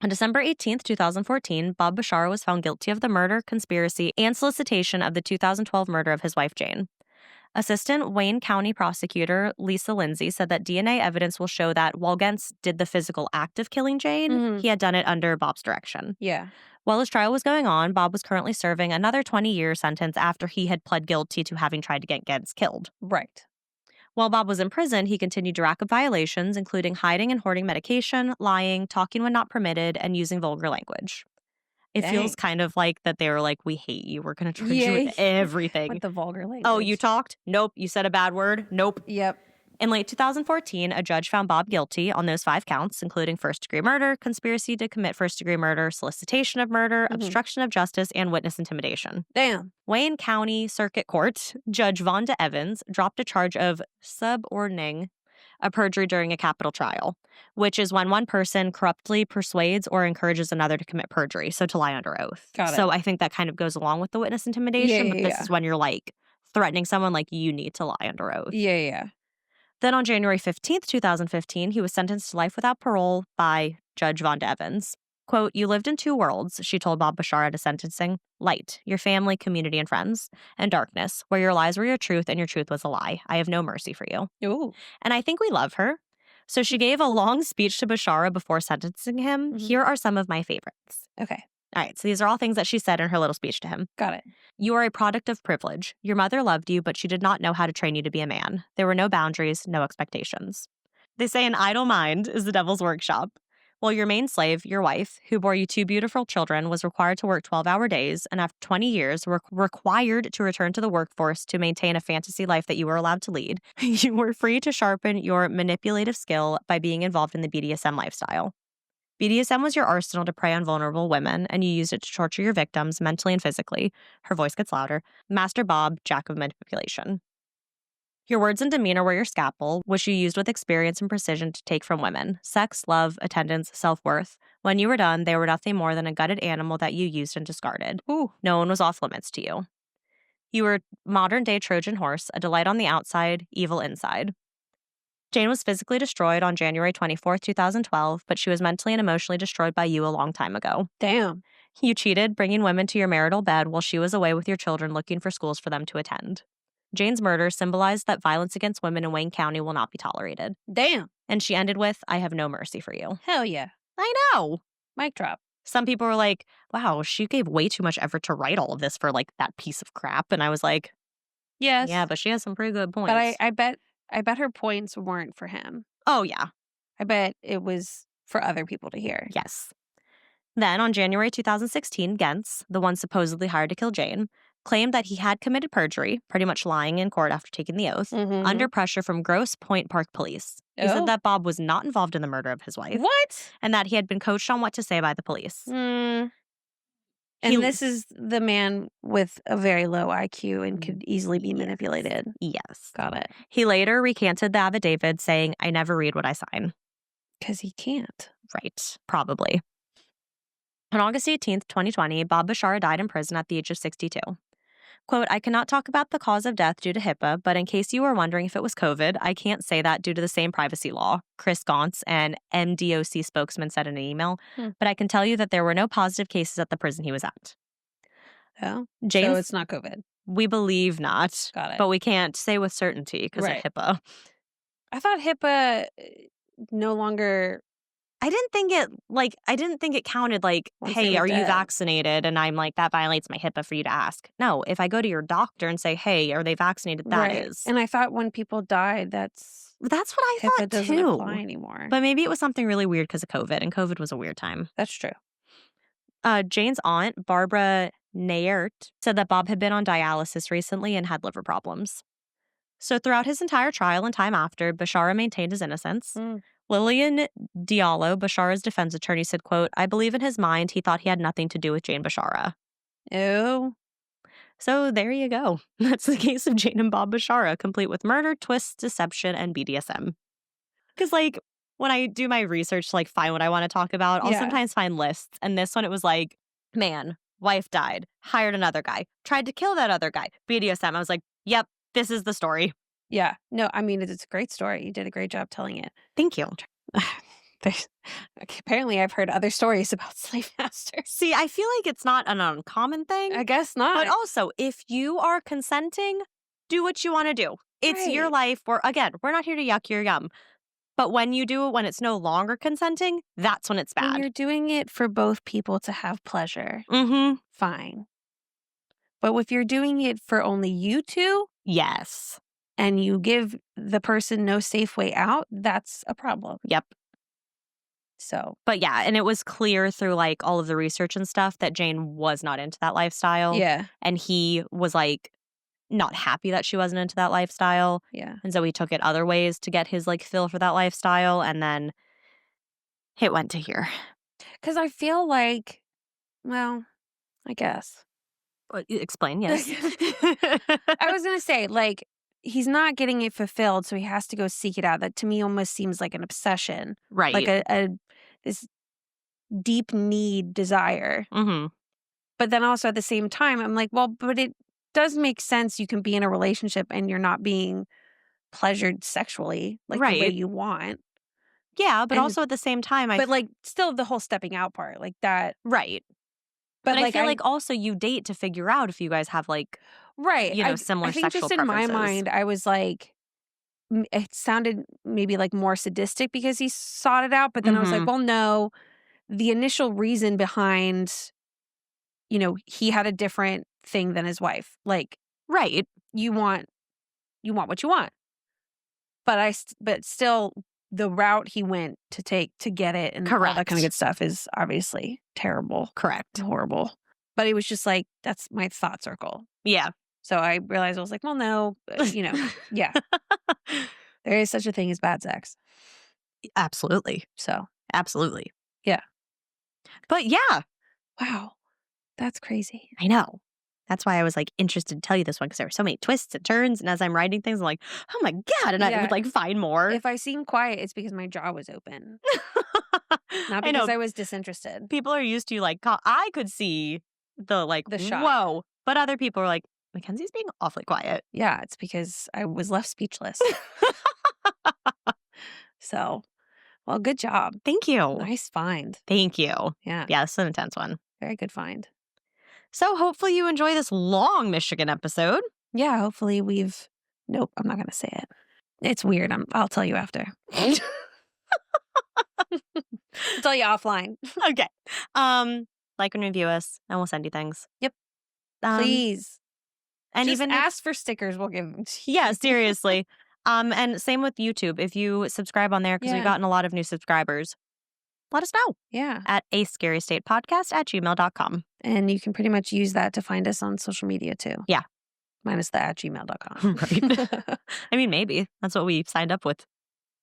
On December 18th, 2014, Bob Bashara was found guilty of the murder, conspiracy, and solicitation of the 2012 murder of his wife, Jane. Assistant Wayne County Prosecutor Lisa Lindsay said that DNA evidence will show that while Gens did the physical act of killing Jane, he had done it under Bob's direction. Yeah. While his trial was going on, Bob was currently serving another 20-year sentence after he had pled guilty to having tried to get Gens killed. Right. While Bob was in prison, he continued to rack up violations, including hiding and hoarding medication, lying, talking when not permitted, and using vulgar language. It feels kind of like that they were like, we hate you. We're going to charge you with everything. With the vulgar language. Oh, you talked? Nope. You said a bad word? Nope. Yep. In late 2014, a judge found Bob guilty on those 5 counts, including first-degree murder, conspiracy to commit first-degree murder, solicitation of murder, obstruction of justice, and witness intimidation. Damn. Wayne County Circuit Court Judge Vonda Evans dropped a charge of subordinating a perjury during a capital trial, which is when one person corruptly persuades or encourages another to commit perjury, so to lie under oath. Got it. So I think that kind of goes along with the witness intimidation, but this is when you're like threatening someone like you need to lie under oath. Yeah. Then on January 15th, 2015, he was sentenced to life without parole by Judge Vonda Evans. Quote, "You lived in 2 worlds," she told Bob Bashara at a sentencing. "Light, your family, community, and friends, and darkness, where your lies were your truth and your truth was a lie. I have no mercy for you." Ooh. And I think we love her. So she gave a long speech to Bashara before sentencing him. Here are some of my favorites. Okay. All right, so these are all things that she said in her little speech to him. Got it. You are a product of privilege. Your mother loved you, but she did not know how to train you to be a man. There were no boundaries, no expectations. They say an idle mind is the devil's workshop. Well, your main slave, your wife, who bore you 2 beautiful children, was required to work 12-hour days, and after 20 years, were required to return to the workforce to maintain a fantasy life that you were allowed to lead. You were free to sharpen your manipulative skill by being involved in the BDSM lifestyle. BDSM was your arsenal to prey on vulnerable women, and you used it to torture your victims mentally and physically. Her voice gets louder. Master Bob, Jack of manipulation. Your words and demeanor were your scalpel, which you used with experience and precision to take from women. Sex, love, attendance, self-worth. When you were done, they were nothing more than a gutted animal that you used and discarded. Ooh. No one was off limits to you. You were modern-day Trojan horse, a delight on the outside, evil inside. Jane was physically destroyed on January 24th, 2012, but she was mentally and emotionally destroyed by you a long time ago. Damn. You cheated, bringing women to your marital bed while she was away with your children looking for schools for them to attend. Jane's murder symbolized that violence against women in Wayne County will not be tolerated. Damn. And she ended with, I have no mercy for you. Hell yeah. I know. Mic drop. Some people were like, wow, she gave way too much effort to write all of this for like that piece of crap. And I was like, yes. Yeah, but she has some pretty good points. But I bet her points weren't for him. Oh, yeah. I bet it was for other people to hear. Yes. Then, on January 2016, Gentz, the one supposedly hired to kill Jane, claimed that he had committed perjury, pretty much lying in court after taking the oath, under pressure from Grosse Pointe Park Police. He said that Bob was not involved in the murder of his wife. What? And that he had been coached on what to say by the police. And this is the man with a very low IQ and could easily be manipulated. Yes. Got it. He later recanted the affidavit, saying, I never read what I sign. Because he can't. Right. Probably. On August 18th, 2020, Bob Bashara died in prison at the age of 62. Quote, I cannot talk about the cause of death due to HIPAA, but in case you were wondering if it was COVID, I can't say that due to the same privacy law, Chris Gauntz, an MDOC spokesman, said in an email. But I can tell you that there were no positive cases at the prison he was at. Oh, James, so it's not COVID. We believe not. Got it. But we can't say with certainty because of HIPAA. I thought HIPAA no longer... I didn't think it counted like, Once hey, they were are you dead. vaccinated? And I'm like, that violates my HIPAA for you to ask. No, if I go to your doctor and say, hey, are they vaccinated? That is. And I thought when people died, that's what I HIPAA thought doesn't too. apply anymore. But maybe it was something really weird because of COVID, and COVID was a weird time. That's true. Jane's aunt, Barbara Nayert, said that Bob had been on dialysis recently and had liver problems. So throughout his entire trial and time after, Bashara maintained his innocence. Lillian Diallo, Bashara's defense attorney, said, quote, I believe in his mind he thought he had nothing to do with Jane Bashara. Oh. So there you go. That's the case of Jane and Bob Bashara, complete with murder, twists, deception, and BDSM. Because, like, when I do my research to, like, find what I want to talk about, I'll sometimes find lists. And this one, it was like, man, wife died, hired another guy, tried to kill that other guy, BDSM. I was like, yep, this is the story. Yeah. No, I mean, it's a great story. You did a great job telling it. Thank you. Apparently, I've heard other stories about slave masters. See, I feel like it's not an uncommon thing. I guess not. But also, if you are consenting, do what you want to do. It's your life. Again, we're not here to yuck your yum. But when you do it when it's no longer consenting, that's when it's bad. When you're doing it for both people to have pleasure, fine. But if you're doing it for only you two, yes, and you give the person no safe way out, that's a problem. Yep. So. But yeah, and it was clear through like all of the research and stuff that Jane was not into that lifestyle. Yeah. And he was like not happy that she wasn't into that lifestyle. Yeah. And so he took it other ways to get his like fill for that lifestyle. And then it went to here. Because I feel like, well, I guess. Explain, yes. I was going to say, like, he's not getting it fulfilled, so he has to go seek it out. That to me almost seems like an obsession. Right. Like this deep need, desire. But then also at the same time, I'm like, well, but it does make sense. You can be in a relationship and you're not being pleasured sexually, like the way you want. Yeah, but also at the same time, but like still the whole stepping out part, like that. Right. But like, I feel like also you date to figure out if you guys have like, you know, similar sexual preferences. I think just in my mind, I was like, it sounded maybe like more sadistic because he sought it out. But then I was like, well, no, the initial reason behind he had a different thing than his wife. Like, Right. you want what you want. But still, the route he went to take to get it and all that kind of Correct. good stuff is obviously terrible, Correct. horrible. But it was just like, that's my thought circle. Yeah. So I realized, I was like, well, no, yeah, there is such a thing as bad sex. Absolutely. So, Absolutely. yeah. But yeah, Wow. That's crazy. I know. That's why I was like interested to tell you this one because there were so many twists and turns. And as I'm writing things, I'm like, oh my God. And I Yeah. would like find more. If I seem quiet, it's because my jaw was open, not I know. because I was disinterested. People are used to like, I could see the like, The shock. whoa. But other people are like, Mackenzie's being awfully quiet. Yeah, it's because I was left speechless. So, well, good job. Thank you. Nice find. Thank you. Yeah, Yeah, this is an intense one. very good find. So hopefully you enjoy this long Michigan episode. Yeah, hopefully nope, I'm not going to say it. It's weird. I'll tell you after. I'll tell you offline. Okay. Like and review us and we'll send you things. Yep. Um, Please. And Just even ask for stickers, we'll give them to you. yeah, seriously. And same with YouTube. If you subscribe on there, because we've Yeah. gotten a lot of new subscribers, let us know Yeah. at ascarystatepodcast@gmail.com. And you can pretty much use that to find us on social media too. Yeah. Minus the @gmail.com. Right. I mean, maybe. That's what we signed up with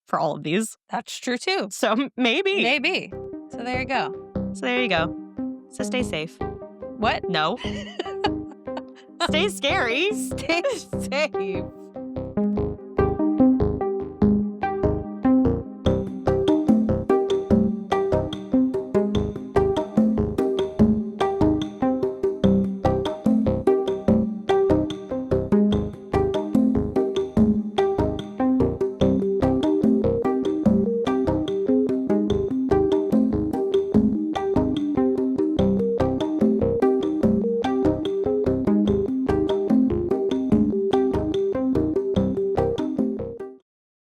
for all of these. That's true too. So maybe. Maybe. So there you go. So there you go. So stay safe. What? No. Stay scary. Stay safe.